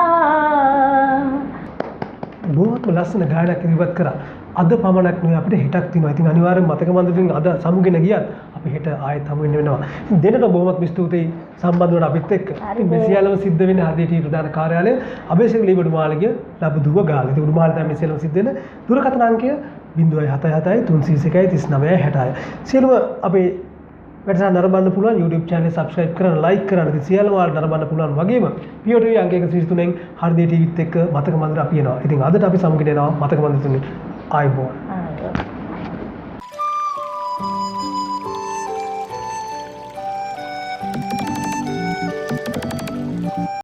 බොහොම ලස්සන ගායනයක් ඉදිරිපත් කරා. අද පමණක් නෙවෙයි අපිට හෙටක් තියෙනවා. ඉතින් අනිවාර්යෙන්ම මතක මන්දිරෙන් අද සමුගෙන ගියත් අපි හෙට ආයෙත් හමු වෙන්න වෙනවා. ඉතින් දෙන්නට බොහොමත් ස්තුතියි සම්බන්ධ වුණ අපිත් එක්ක. ඉතින් මේ සියල්ලම සිද්ධ වෙන්නේ හදිටි ප්‍රධාන කාර්යාලය අබේසේක ලීබඩු මාලිගය ලබුදුව ගාල්ල. ඉතින් උඩු මාලිගය තමයි මේ සියල්ලම සිද්ධ වෙන දුරකථන අංකය 077 301 39 66. සියලුම අපේ වැඩසටහන නරඹන්න පුළුවන් YouTube channel එක subscribe කරන්න like කරන්න. ඉතින් සියල්ලම ඔයාලට නරඹන්න පුළුවන් වගේම POTV අංක 133න් හෘදේ TVත් එක්ක මතක මන්දිර අපි එනවා. ඉතින් අදට අපි සමුගෙන එනවා මතක මන්දිර තුනේ ආයුබෝවන්.